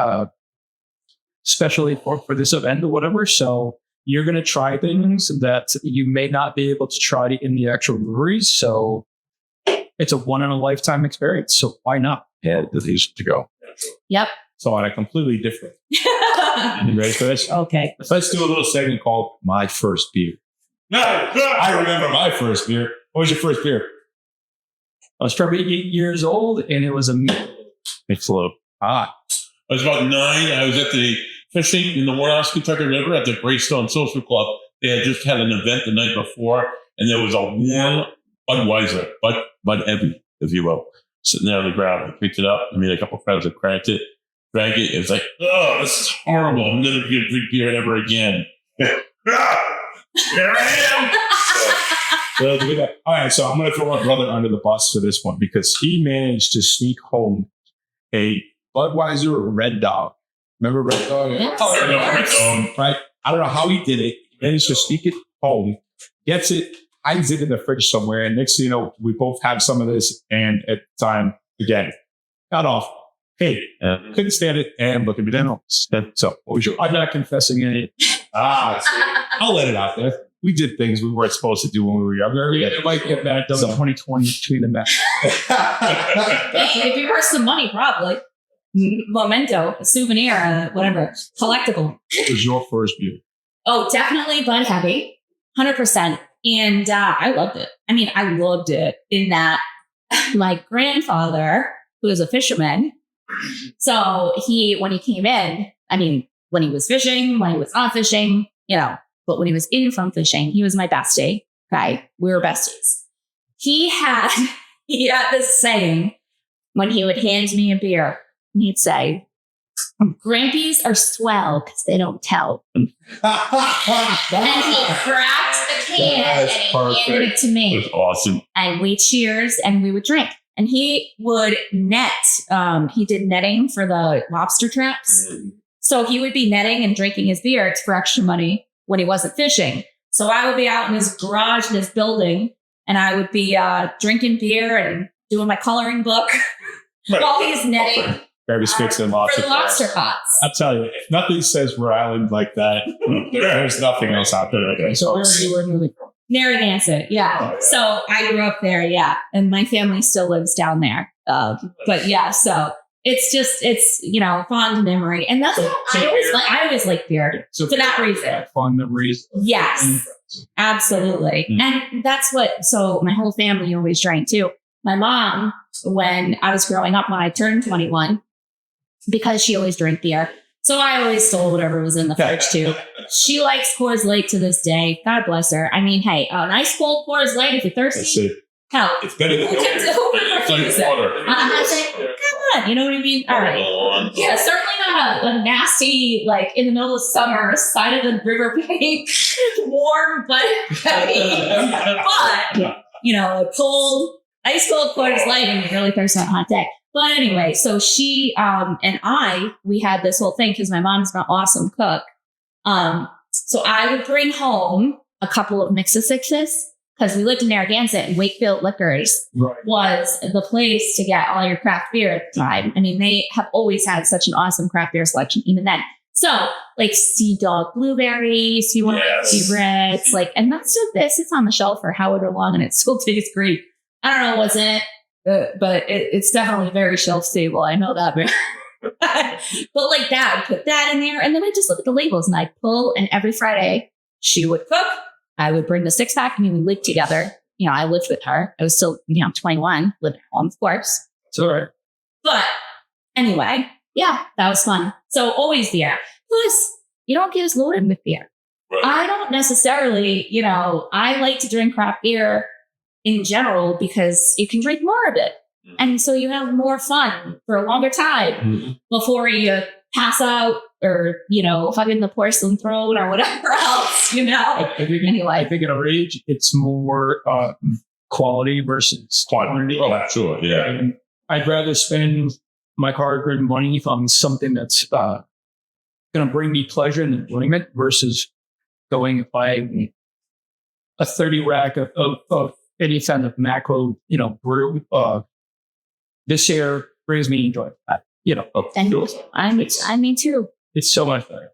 specially for this event or whatever. So you're going to try things that you may not be able to try in the actual breweries. So it's a one-in-a-lifetime experience. So why not? Yeah, these to go. Yep. So on a completely different. You ready for this? Okay. Let's do a little segment called My First Beer. I remember my first beer. What was your first beer? I was probably 8 years old, and it was a Nichole. I was about 9. I was at the fishing in the Warnock, Kentucky River at the Greystone Social Club. They had just had an event the night before, and there was a warm Budweiser, Bud Heavy, if you will, sitting there on the ground. I picked it up. I made a couple friends that cracked it, drank it. It was like, oh, this is horrible. I'm never going to drink beer ever again. Here I am. All right, so I'm going to throw my brother under the bus for this one because he managed to sneak home a Budweiser Red Dog. Remember Red Dog? Yes. Oh, I know, Red Dog. Right? I don't know how he did it. He managed to sneak it home, gets it, hides it in the fridge somewhere, and next thing you know, we both have some of this, and at the time, again, got off. Hey, couldn't stand it, and look at me then. So, what was your... I'm not confessing any. I'll let it out there. We did things we weren't supposed to do when we were younger. It might get back done in 2020 between the match. Hey, it'd be worth some money, probably. Memento, a souvenir, whatever, collectible. What was your first beer? Oh, definitely Bud Heavy, 100%. And I loved it. I mean, I loved it in that my grandfather, who is a fisherman, so when he came in, I mean, when he was fishing, when he was not fishing, but when he was in from fishing, he was my bestie. Okay, we were besties. He had this saying when he would hand me a beer, and he'd say, "Grampies are swell because they don't tell." And he cracked the can and he handed it to me. That's awesome. And we cheers and we would drink. And he would net. He did netting for the lobster traps. So he would be netting and drinking his beer for extra money when he wasn't fishing. So I would be out in his garage in his building, and I would be drinking beer and doing my coloring book while he's netting. Grab his fix and For the lobster pots. I'll tell you, if nothing says Rhode Island like that, there's nothing else out there like that. So where are you moving from? Narragansett, yeah. Oh, yeah. So I grew up there, yeah. And my family still lives down there. But yeah, so it's fond memory. And that's what I always like beer for that reason. Fond memories. Yes, absolutely. And that's so my whole family always drank too. My mom, when I was growing up, when I turned 21, because she always drank beer, so I always stole whatever was in the fridge too. She likes Coors Light to this day. God bless her. I mean, hey, a nice cold Coors Light if you're thirsty. That's it. Hell, It's better than It's like water. I'm not saying, come on, you know what I mean? All right. Yeah, certainly not a nasty, like in the middle of summer, side of the river bank, warm but heavy. But, a cold, ice cold Coors Light and you're really thirsty on a hot day. But anyway, so she and we had this whole thing because my mom's an awesome cook. So I would bring home a couple of mix of sixes because we lived in Narragansett and Wakefield Liquors was the place to get all your craft beer at the time. I mean, they have always had such an awesome craft beer selection even then. So like Sea Dog Blueberries, one of my favorites, and that's just this. It's on the shelf for however long and it still tastes great. I don't know what's in it. But it's definitely very shelf stable. I know that. But like that, I put that in there. And then I just look at the labels and I pull. And every Friday she would cook. I would bring the 6-pack. I mean, we lived together. I lived with her. I was still, 21, living at home, of course. It's all right. But anyway, yeah, that was fun. So always beer. Plus, you don't get as loaded with beer. Right. I don't necessarily, I like to drink craft beer in general because you can drink more of it. And so you have more fun for a longer time before you pass out or, fucking the porcelain throne or whatever else, I think, Anyway. I think at our age, it's more quality versus quantity. Oh, sure. Yeah. And I'd rather spend my hard-earned money on something that's going to bring me pleasure and enjoyment versus going and buying a 30 rack of any kind of macro, brew. This year brings me enjoyment. Thank you. I mean too. It's so much better.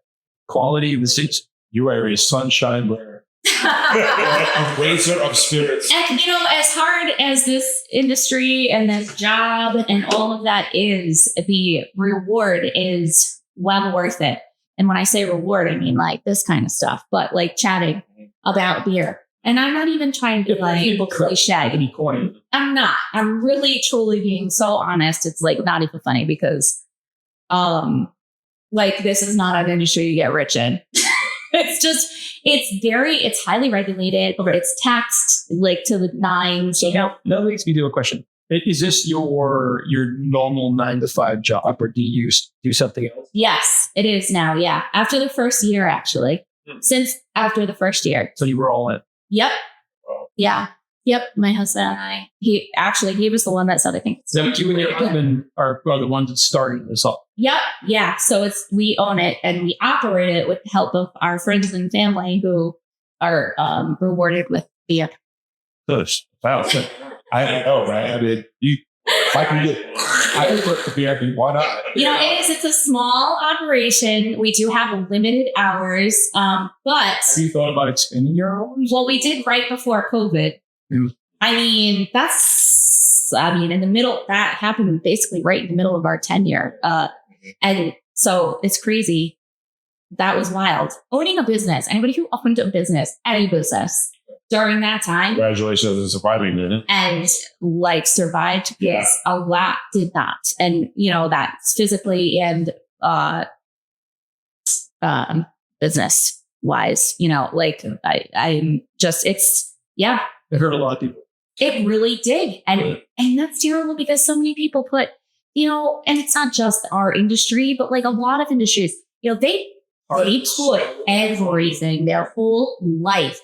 Quality of the seats. You are a sunshine wearer. A razor of spirits. And, as hard as this industry and this job and all of that is, the reward is well worth it. And when I say reward, I mean like this kind of stuff, but like chatting about beer. And I'm not even trying to be like cliche. I'm not. I'm really, truly being so honest. It's like not even funny because, this is not an industry you get rich in. It's highly regulated. Okay. It's taxed like to the nines. That makes me do a question. Is this your normal 9-to-5 job, or do you do something else? Yes, it is now. Yeah. After the first year, actually. Since after the first year. So you were all in. Yep. Yeah. Yep. My husband and I. He was the one that said, I think. So you and your husband are the ones that started this all. Yep. Yeah. So we own it and we operate it with the help of our friends and family who are rewarded with beer. Gosh, wow. I know, right? I mean, if I can put the beer, why not? It's a small operation. We do have limited hours, but Have you thought about expanding your hours? well, we did right before COVID. Mm. I mean, in the middle, that happened basically right in the middle of our tenure. And so it's crazy. That was wild. Owning a business, anybody who owned a business, any business during that time Congratulations on surviving, didn't it? and survived, because a lot did not. And, that's physically and business wise, I'm just, It hurt a lot of people. it really did. And that's terrible because so many people put, and it's not just our industry, but like a lot of industries, they put everything, their whole life,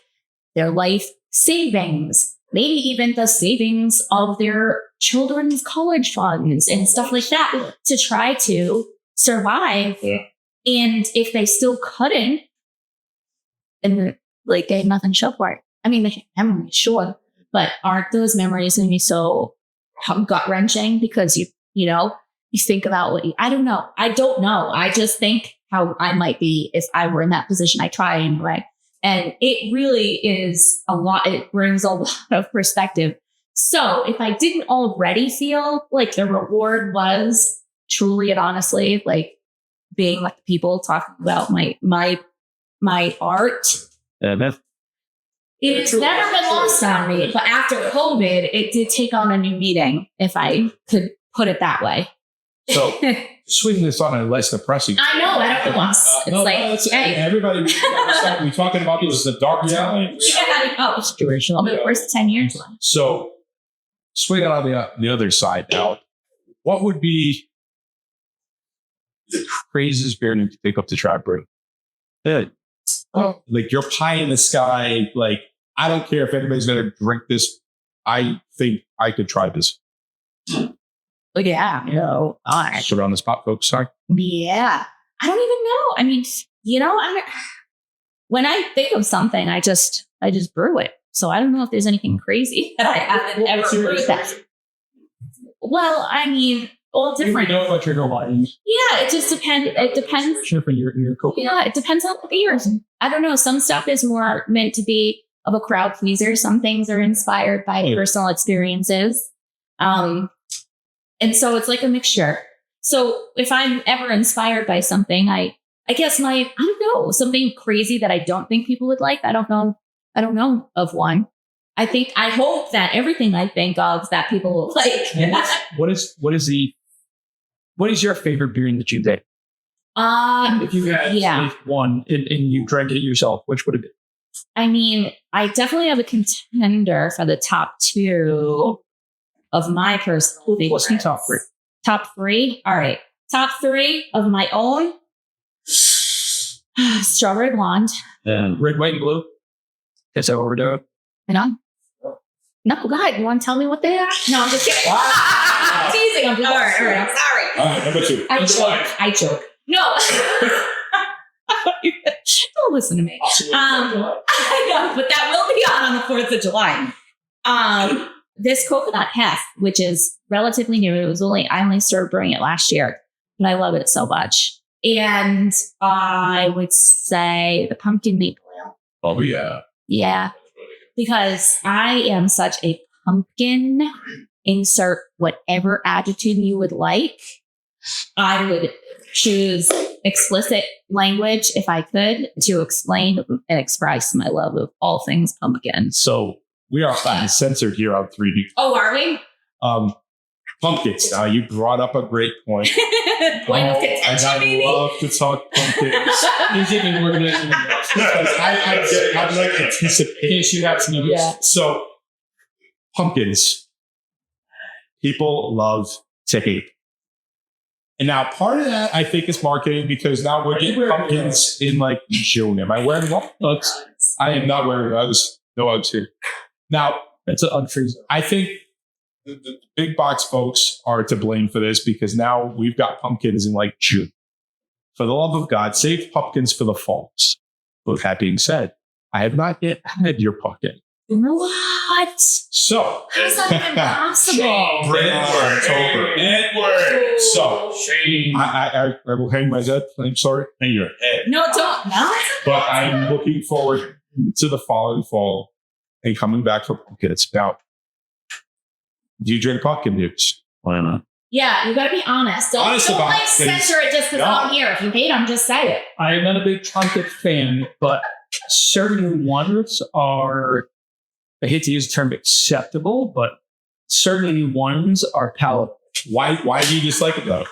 their life savings, maybe even the savings of their children's college funds and stuff like that to try to survive. And if they still couldn't, and they had nothing to show for it. I mean, they have memories, sure, but aren't those memories going to be so gut wrenching because you think about I don't know. I just think how I might be if I were in that position. I try anyway. And it really is a lot. It brings a lot of perspective. So if I didn't already feel like the reward was truly and honestly like being with people talking about my art, it's never been lost on me. But after COVID, it did take on a new meaning, if I could put it that way. So swing this on a less depressing. I know. I don't know. Hey. Everybody, we're talking about this is the dark times. Yeah, I know. It's situational. The first 10 years. So swing it on the other side now. What would be the craziest beer to take up to try brew? Like your pie in the sky. Like, I don't care if anybody's going to drink this. I think I could try this. Yeah. All right. Put it on the spot, folks. Sorry. Yeah. I don't even know. I mean, when I think of something, I just brew it. So I don't know if there's anything crazy that I haven't ever brewed that. Well, I mean, all different. You know what you're going. Yeah, it just depends. It depends. Sure, for your cool. Yeah, it depends on the beers. I don't know. Some stuff is more meant to be of a crowd pleaser. Some things are inspired by personal experiences. And so it's like a mixture. So if I'm ever inspired by something, I guess I don't know, something crazy that I don't think people would like. I don't know of one. I hope that everything I think of that people will like. What is your favorite beer that you did? If you had Yeah. one and you drank it yourself, which would it be? I mean, I definitely have a contender for the top 2 of my personal favorites. What's the top 3? Top 3? All right. Top 3 of my own. Strawberry blonde. Red, white, and blue. Is that what we're doing? And on. No, go ahead. You want to tell me what they are? No, I'm just kidding. I'm teasing. I'm just all right. I'm sorry. All right, number 2. I joke. No. Don't listen to me. I know, but that will be on the 4th of July. This coconut hef, which is relatively new. I only started brewing it last year, but I love it so much. And I would say the pumpkin maple ale. Oh, yeah. Yeah. Because I am such a pumpkin, insert whatever adjective you would like. I would choose explicit language if I could to explain and express my love of all things pumpkin. So we are censored here on 3D. Oh, are we? Pumpkins. Now you brought up a great point. Point of contention, I maybe? love to talk pumpkins. He's even organizing. I'm like anticipating. You have some. Yeah. So pumpkins, people love to hate. And now part of that I think is marketing because now we're getting pumpkins in like June. Am I wearing Uggs? I am not wearing Uggs. No Uggs here. Now That's an unfreeze. I think the big box folks are to blame for this because now we've got pumpkins in like June. For the love of God, save pumpkins for the falls. But with that being said, I have not yet had your pumpkin. What? So, How's that even possible? Edward. So, I will hang my head. I'm sorry. Hang your head. No, don't. No. But I'm looking forward to the following fall and coming back for pumpkin. It's about, do you drink pumpkin juice? Why not? Yeah, you gotta be honest. Don't About like things. censor it just because I'm here. If you hate them, just say it. I am not a big pumpkin fan, but certain ones are, I hate to use the term acceptable, but certain ones are palatable. Why do you dislike it though?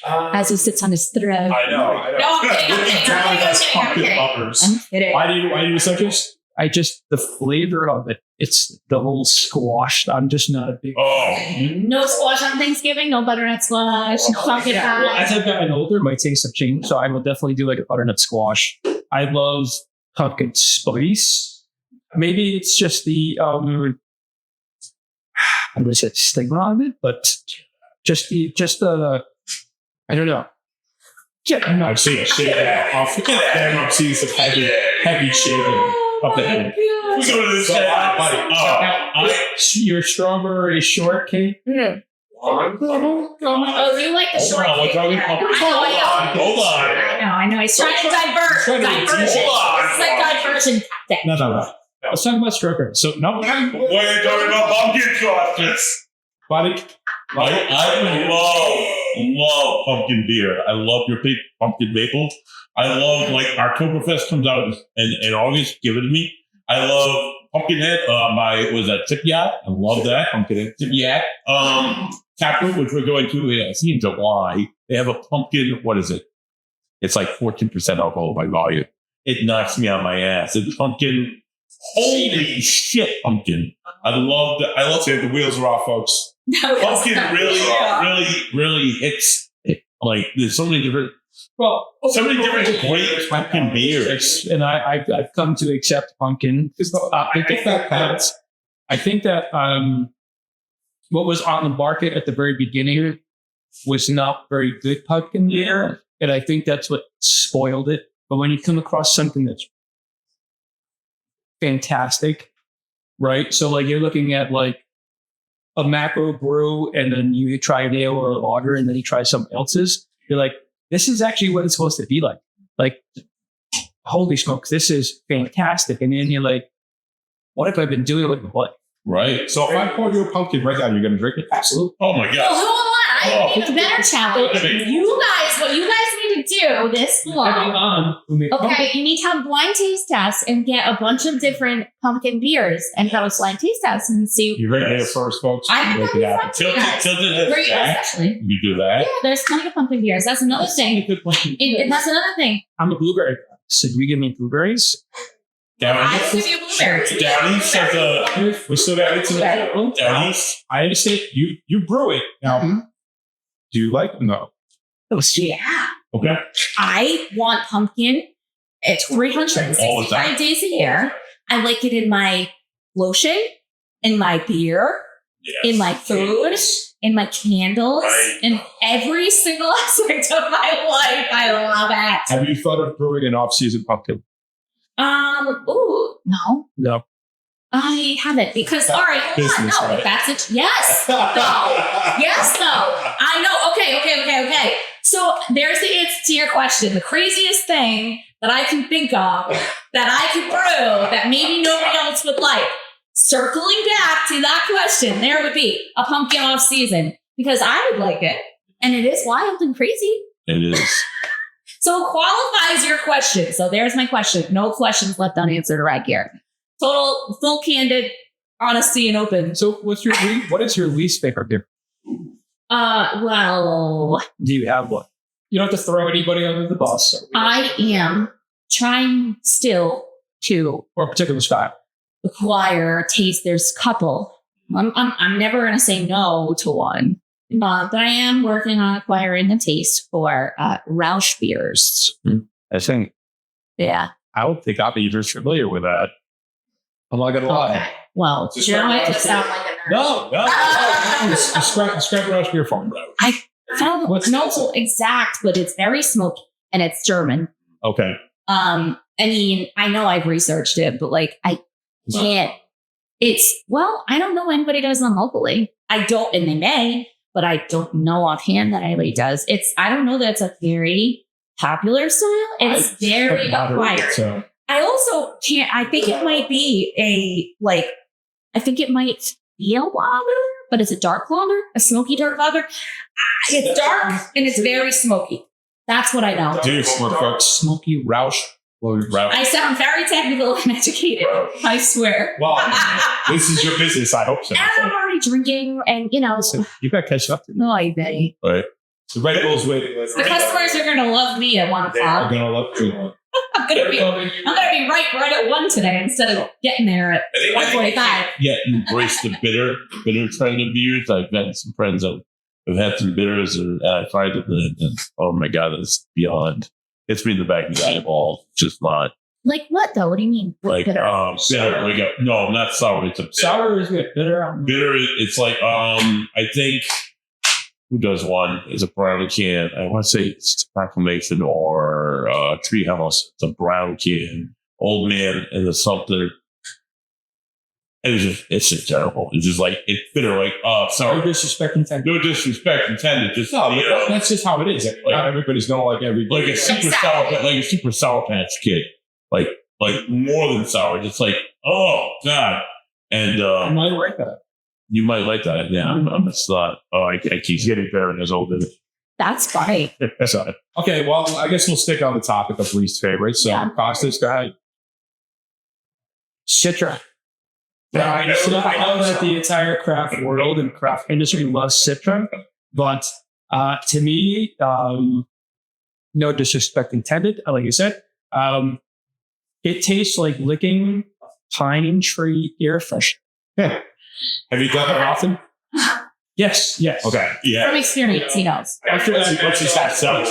As he sits on his throne. I know. No, I'm kidding. Looking down at us I'm pumpkin kidding. lovers. I'm kidding. Why do you dislike this? The flavor of it, it's the whole squash. I'm just not a big. Oh, No squash on Thanksgiving. No butternut squash. No pumpkin Well, pie. as I've gotten older, my tastes have changed, so I will definitely do like a butternut squash. I love pumpkin spice. Maybe it's just the I'm gonna say stigma of it, but just the I don't know. Yeah, I'm not. I've seen a shave off. I've seen some heavy shaving of the head. Who's going to this So, guy? buddy, Your strawberry shortcake. Oh, you like the short on, cake? what's wrong with Yeah. pumpkin? Hold on. I know. He's trying to divert. Diversion. Hold on. It's like diversion tactic. No. Let's talk about strawberry. So no, We're talking about pumpkin sauces. Buddy, I love pumpkin beer. I love your big pumpkin maple. I love, like, Oktoberfest comes out in August. Give it to me. I love Pumpkinhead. Was that Tip Yak? I love that. Pumpkinhead. Tip Yak. Taproot, which we're going to, I see in July. They have a pumpkin, what is it? It's like 14% alcohol by volume. It knocks me on my ass. It's pumpkin. Holy shit, pumpkin. I love it. The wheels are off, folks. Pumpkin really hits. Like, there's so many different great pumpkin beers. and I've come to accept pumpkin. I think that what was on the market at the very beginning was not very good pumpkin beer, and I think that's what spoiled it. But when you come across something that's fantastic, right? So like you're looking at like a macro brew, and then you try an ale or a lager, and then you try something else's. You're like, this is actually what it's supposed to be like. Like, holy smokes, this is fantastic. And then you're like, what have I been doing with my life? Right. So if I pour you a pumpkin right now, you're going to drink it? Absolutely. Oh my Well, god. hold on. I I have an even better challenge. What you guys need to do this fall. Okay, you need to have a blind taste test and get a bunch of different pumpkin beers and have a blind taste test and see. You heard it here first, folks. I think Make it happen. Tilted especially. You do that. Yeah, there's plenty of pumpkin beers. That's another thing. And that's another thing. I'm a blueberry guy. So do we give me blueberries? I will give you blueberries. Downey's has a. We still got it today. Downey's. I understand you brew it now. Mhm. Do you like them though? Oh, yeah. Okay. I want pumpkin at 365 days a year. I like it in my lotion, in my beer, in my food, in my candles, in every single aspect of my life. I love it. Have you thought of brewing an off-season pumpkin? No. No. I haven't because all right, hold on. Business, No, right? that's it. Yes. No. Yes, no. I know. Okay. So there's the answer to your question. The craziest thing that I can think of that I could brew that maybe nobody else would like. Circling back to that question, there would be a pumpkin off season because I would like it. And it is wild and crazy. It is. So it qualifies your question. So there's my question. No questions left unanswered right here. Total, full candid, honesty, and open. So what is your least favorite beer? Well, Do you have one? You don't have to throw anybody under the bus. I am trying still to Or a particular style. acquire taste. There's a couple. I'm never going to say no to one. But I am working on acquiring a taste for Rausch beers. I think Yeah. I don't think I'm even familiar with that. I'm not gonna lie. Okay. Well, Just you know, I like- just sound like a nerd. No. Describe Rush beer farm, bro. I don't know exact, but it's very smoky and it's German. Okay. I mean, I know I've researched it, but like I can't. I don't know anybody does them locally. I don't, and they may, but I don't know offhand that anybody does. I don't know that it's a very popular style. It's very acquired. So I also can't. I think it might be I think it might be a lager, but it's a dark lager, a smoky dark lager. It's dark and it's very smoky. That's what I know. dude, folks, smoky Roush. I sound very technical and educated. I swear. Well, this is your business. I hope so. And I'm already drinking, and you know, You got to catch up to me. no, I bet. Right. The Red Bull's waiting. The customers are gonna love me at 1 I'm o'clock. gonna love you. I'm gonna be right at 1 today instead of getting there at 1:45. Yeah, embrace the bitter trend of beers. I've had some friends that have had some bitters, and I find that oh my god, it's beyond. It's been the back of the eyeball, just not Like what though? What do you mean? like bitter? bitter. We go no, not sour. It's a bitter. Sour is good. Bitter. Bitter. It's like I think who does one is a brown can. I want to say it's Proclamation or Treehouse. It's a brown can. Old Man and the something. It's just terrible. It's just like it's bitter. Like No sorry. disrespect intended. No disrespect intended. Just No, but you know, that's just how it is. Not everybody's gonna like every like a super sour patch kid. Like more than sour. Just like oh god. And I might like that. you might like that. Yeah, I'm just not. Oh, I keep getting better and as old as That's funny. So, okay, well, I guess we'll stick on the topic of least favorites. So, Yeah. Costas, go ahead. Citra. I know that the entire craft world and craft industry loves Citra, but to me, no disrespect intended, like you said, it tastes like licking pine tree air freshener. Have you done it often? Yes. Okay. yeah. From experience, he knows. After that, What's his that sounds?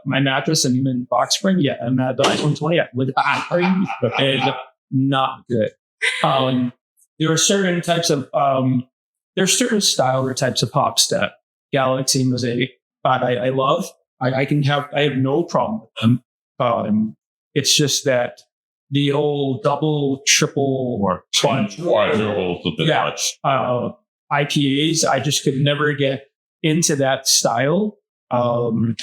my mattress and box spring, yeah, and that Dice 120, yeah, with and not good. There are certain types of there's certain style or types of hops that Galaxy Mosaic I love. I have no problem with them. It's just that the old double, triple, Or quadruple a bit Yeah. much. IPAs, I just could never get into that style. And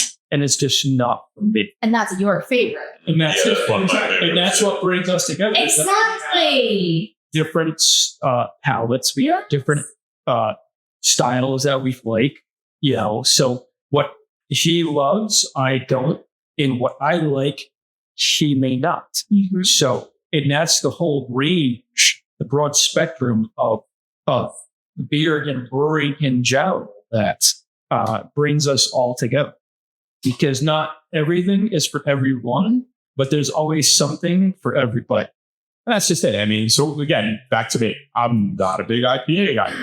it's just not for me. And that's your favorite. And that's Yeah, that's one of my and favorites. that's what brings us together. is that Exactly. different palates. We have different styles that we like, so what she loves, I don't, and what I like, she may not. Mm-hmm. So, and that's the whole range, the broad spectrum of beer and brewing in general that brings us all together. Because not everything is for everyone, but there's always something for everybody. That's just it. I mean, so again, back to me. I'm not a big IPA guy.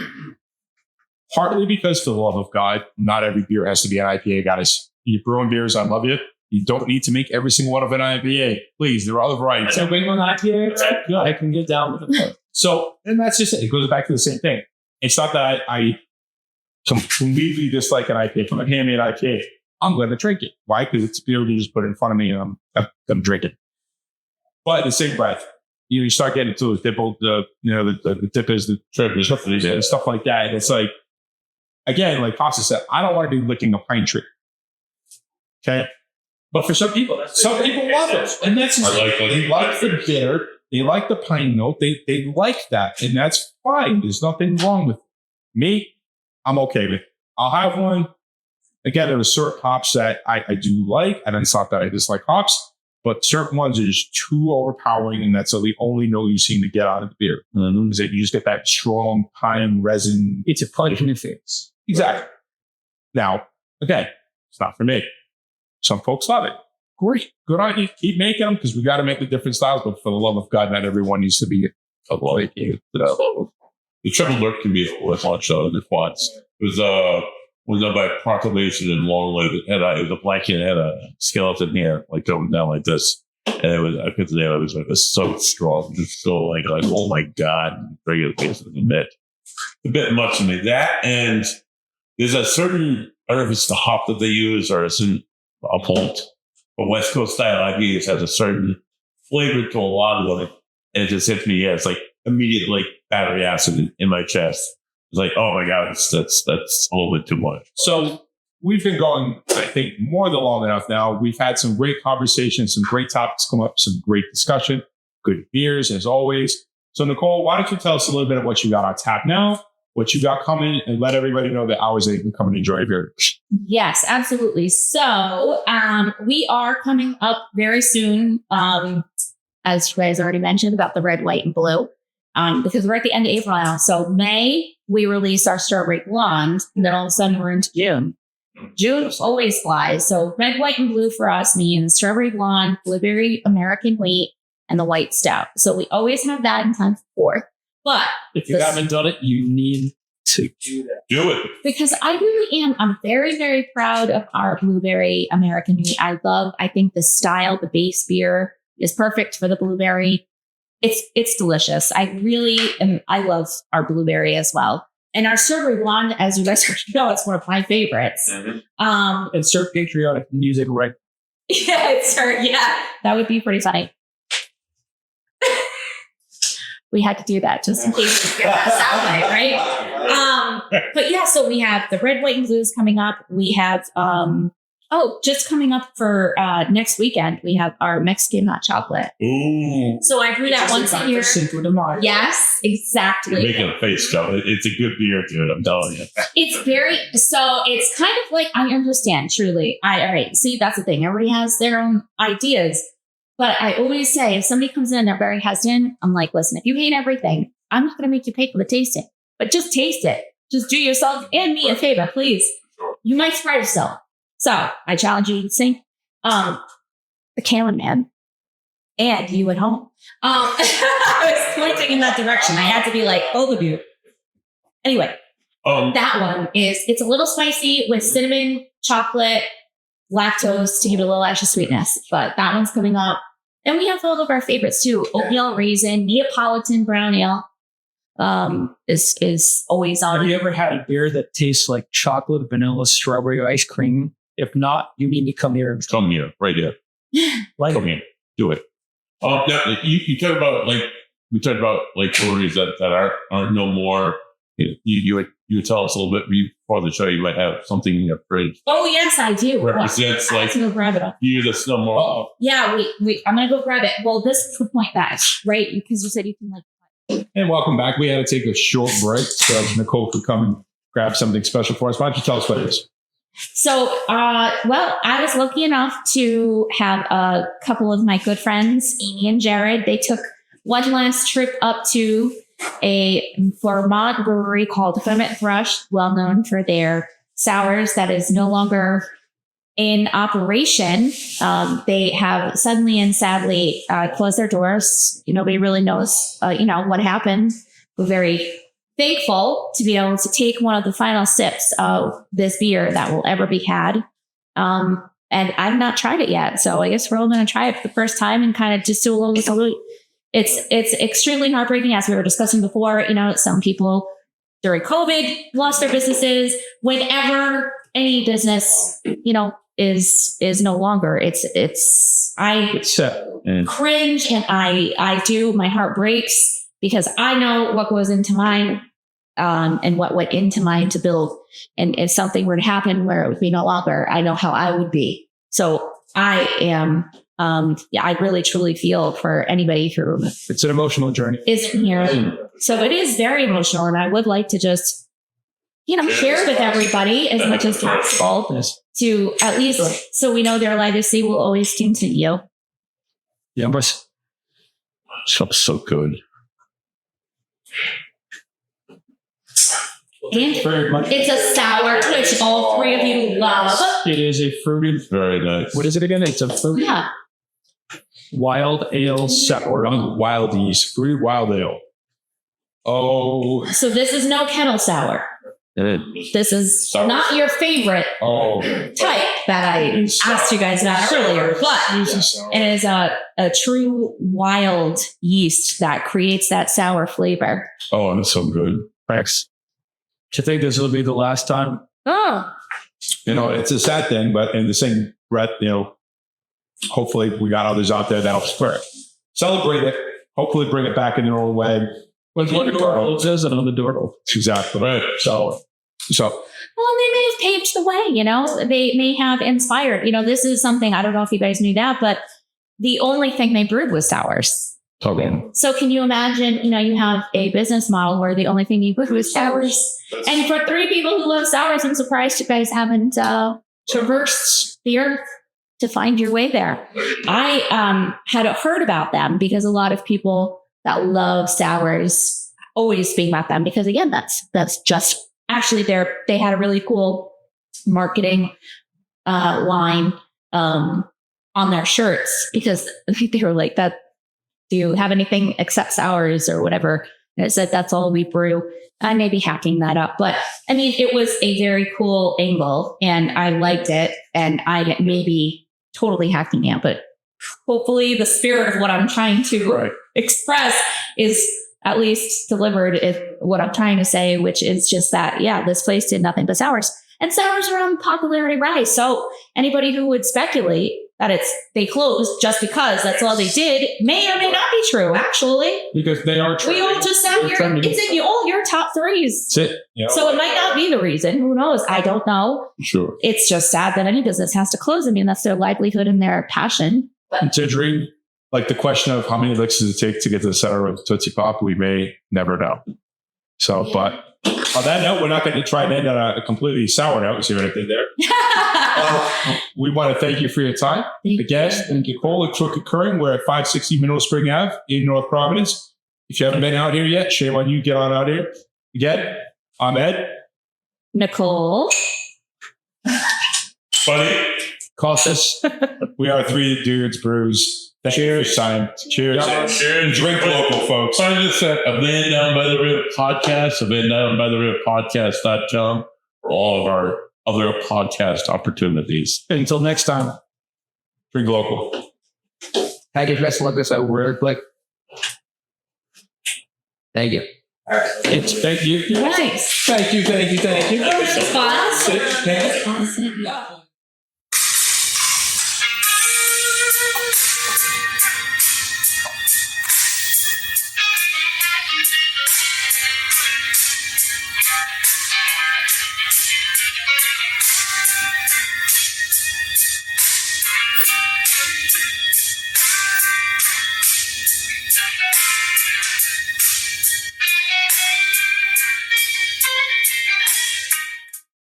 Partly because, for the love of God, not every beer has to be an IPA, guys. You brewing beers, I love you. You don't need to make every single one of an IPA. Please, there are other varieties. So wait on IPA, I can get down with it. So, and that's just it. It goes back to the same thing. It's not that I completely dislike an IPA. If I'm hand me an IPA, I'm going to drink it. Why? Because it's beer you just put it in front of me and I'm going to drink it. But in the same breath, you start getting to the dipple, the dippers, the trippers, and stuff like that. And it's like, again, like Pasta said, I don't want to be licking a pine tree. Okay? But for some people, some people love it. And that's just, they like the bitter. They like the pine note. They like that. And that's fine. There's nothing wrong with it. Me, I'm okay with it. I'll have one. Again, there are certain hops that I do like. And it's not that I dislike hops. But certain ones are just too overpowering, and that's the only note you seem to get out of the beer. Is that you just get that strong pine resin. It's a punch in the face. Exactly. Now, again, it's not for me. Some folks love it. Great. Good on you. Keep making them because we got to make the different styles. But for the love of God, not everyone needs to be a like you. The triple lurk can be a launch in the quads. It was done by proclamation in Long Lake. It was a black kid, had a skeleton hair, like going down like this. And it was, I forget the name of it, it was so strong, just so like, oh my God, regular case was a bit much to me. That, and there's a certain, I don't know if it's the hop that they use or it's a point, but West Coast style IPAs has a certain flavor to a lot of them. And it just hits me, it's like immediate like battery acid in my chest. It's like, oh my God, that's a little bit too much. So we've been going, I think, more than long enough now. We've had some great conversations, some great topics come up, some great discussion, good beers as always. So Nichole, why don't you tell us a little bit of what you got on tap now, what you got coming, and let everybody know the hours that you can come and enjoy beer. Yes, absolutely. So we are coming up very soon, as you guys already mentioned, about the red, white, and blue. Because we're at the end of April now. So May, we released our Strawberry Blonde, and then all of a sudden we're into June. June always flies. So red, white, and blue for us means Strawberry Blonde, Blueberry American Wheat, and the White Stout. So we always have that in time for 4th. But if you haven't done it, you need to do that. Do it. Because I really am. I'm very, very proud of our Blueberry American Wheat. I think the style, the base beer is perfect for the blueberry. It's delicious. I really am. I love our blueberry as well. And our Strawberry Blonde, as you guys know, it's one of my favorites. Mm-hmm. Insert patriotic music right. Yeah, that would be pretty funny. We had to do that just in case you get that sound right? But yeah, so we have the red, white, and blues coming up. We have just coming up for next weekend, we have our Mexican hot chocolate. Ooh. So I brew that once a year. Yes, exactly. You're making a face, Joe. It's a good beer, dude. I'm telling you. It's kind of like, I understand, truly. All right. See, that's the thing. Everybody has their own ideas. But I always say, if somebody comes in and they're very hesitant, I'm like, listen, if you hate everything, I'm not going to make you pay for the tasting. But just taste it. Just do yourself and me a favor, please. You might surprise yourself. So I challenge you to sing the Kalen Man and you at home. I was pointing in that direction. I had to be like, both of you. Anyway, that one it's a little spicy with cinnamon, chocolate, lactose to give it a little extra sweetness. But that one's coming up. And we have all of our favorites too. Oatmeal raisin, Neapolitan brown ale is always on. Have you ever had a beer that tastes like chocolate, vanilla, strawberry ice cream? If not, you need to come here. Come here, right here. Come here, do it. Now, you talk about we talked about breweries that aren't no more. You would tell us a little bit before the show. You might have something in your fridge. Oh yes, I do. Represents I have to go grab it. You that's no more. Oh. Yeah, I'm gonna go grab it. Well, this is the point, guys, right? Because you said you can And welcome back. We had to take a short break so Nichole could come and grab something special for us. Why don't you tell us what it is? So, well, I was lucky enough to have a couple of my good friends, Amy and Jared. They took one last trip up to a Vermont brewery called Plymouth Thrush, well known for their sours, that is no longer in operation. They have suddenly and sadly closed their doors. Nobody really knows, what happened. We're very thankful to be able to take one of the final sips of this beer that will ever be had. And I've not tried it yet. So I guess we're all going to try it for the first time and kind of just do a little. It's extremely heartbreaking, as we were discussing before. Some people during COVID lost their businesses. Whenever any business, is no longer, I cringe and I do, my heart breaks because I know what goes into mine, and what went into mine to build. And if something were to happen where it would be no longer, I know how I would be. So I am, I really truly feel for anybody who It's an emotional journey. isn't here. So it is very emotional, and I would like to just, share with everybody as much as possible to at least so we know their legacy will always continue. Yeah, but Smells so good. And very much. it's a sour, which all three of you love. It is a fruited. Very nice. What is it again? It's a fruited Yeah. wild ale sour. Wild yeast, fruited wild ale. Oh, So this is no kettle sour. This is Sour. not your favorite type that I asked you guys about earlier, but it is a true wild yeast that creates that sour flavor. Oh, that's so good. Thanks. Do you think this will be the last time? Oh, it's a sad thing, but in the same breath, hopefully we got others out there that'll celebrate it. Hopefully bring it back in their own way. When one door closes, another door opens. Exactly. Right. So well, they may have paved the way, they may have inspired, this is something, I don't know if you guys knew that, but the only thing they brewed was sours. okay. So can you imagine, you have a business model where the only thing you brewed was sours. And for three people who love sours, I'm surprised you guys haven't traversed the earth to find your way there. I had heard about them because a lot of people that love sours always speak about them because, again, that's just actually they had a really cool marketing line on their shirts because they were like, that, do you have anything except sours or whatever? And it said, that's all we brew. I may be hacking that up, but I mean, it was a very cool angle and I liked it, and I may be totally hacking it, but hopefully the spirit of what I'm trying to express is at least delivered if what I'm trying to say, which is just that, this place did nothing but sours. And sours are on popularity rise. So anybody who would speculate that they closed just because that's all they did may or may not be true, actually. Because they are We all just sat here. It's in all your top threes. That's it. So it might not be the reason. Who knows? I don't know. Sure. It's just sad that any business has to close. I mean, that's their livelihood and their passion. Considering like the question of how many licks does it take to get to the center of Tootsie Pop, we may never know. So, but on that note, we're not going to try and end on a completely sour note. See what I did there? We want to thank you for your time. Again, thank you, Nichole at Crooked Current. We're at 560 Mineral Spring Ave in North Providence. If you haven't been out here yet, shame on you. Get on out here. Again, I'm Ed. Nichole. Buddy. Cautious. We are Three Dudes Brews. Cheers, time. Cheers. Cheers. Drink local, folks. Find us at Been Down by the River Podcast, Been Down by the River Podcast.com for all of our other podcast opportunities. Until next time. Drink local. I get rest like this out real quick. Thank you. Thank you. Nice. Thank you. That was fun. Sit. Awesome.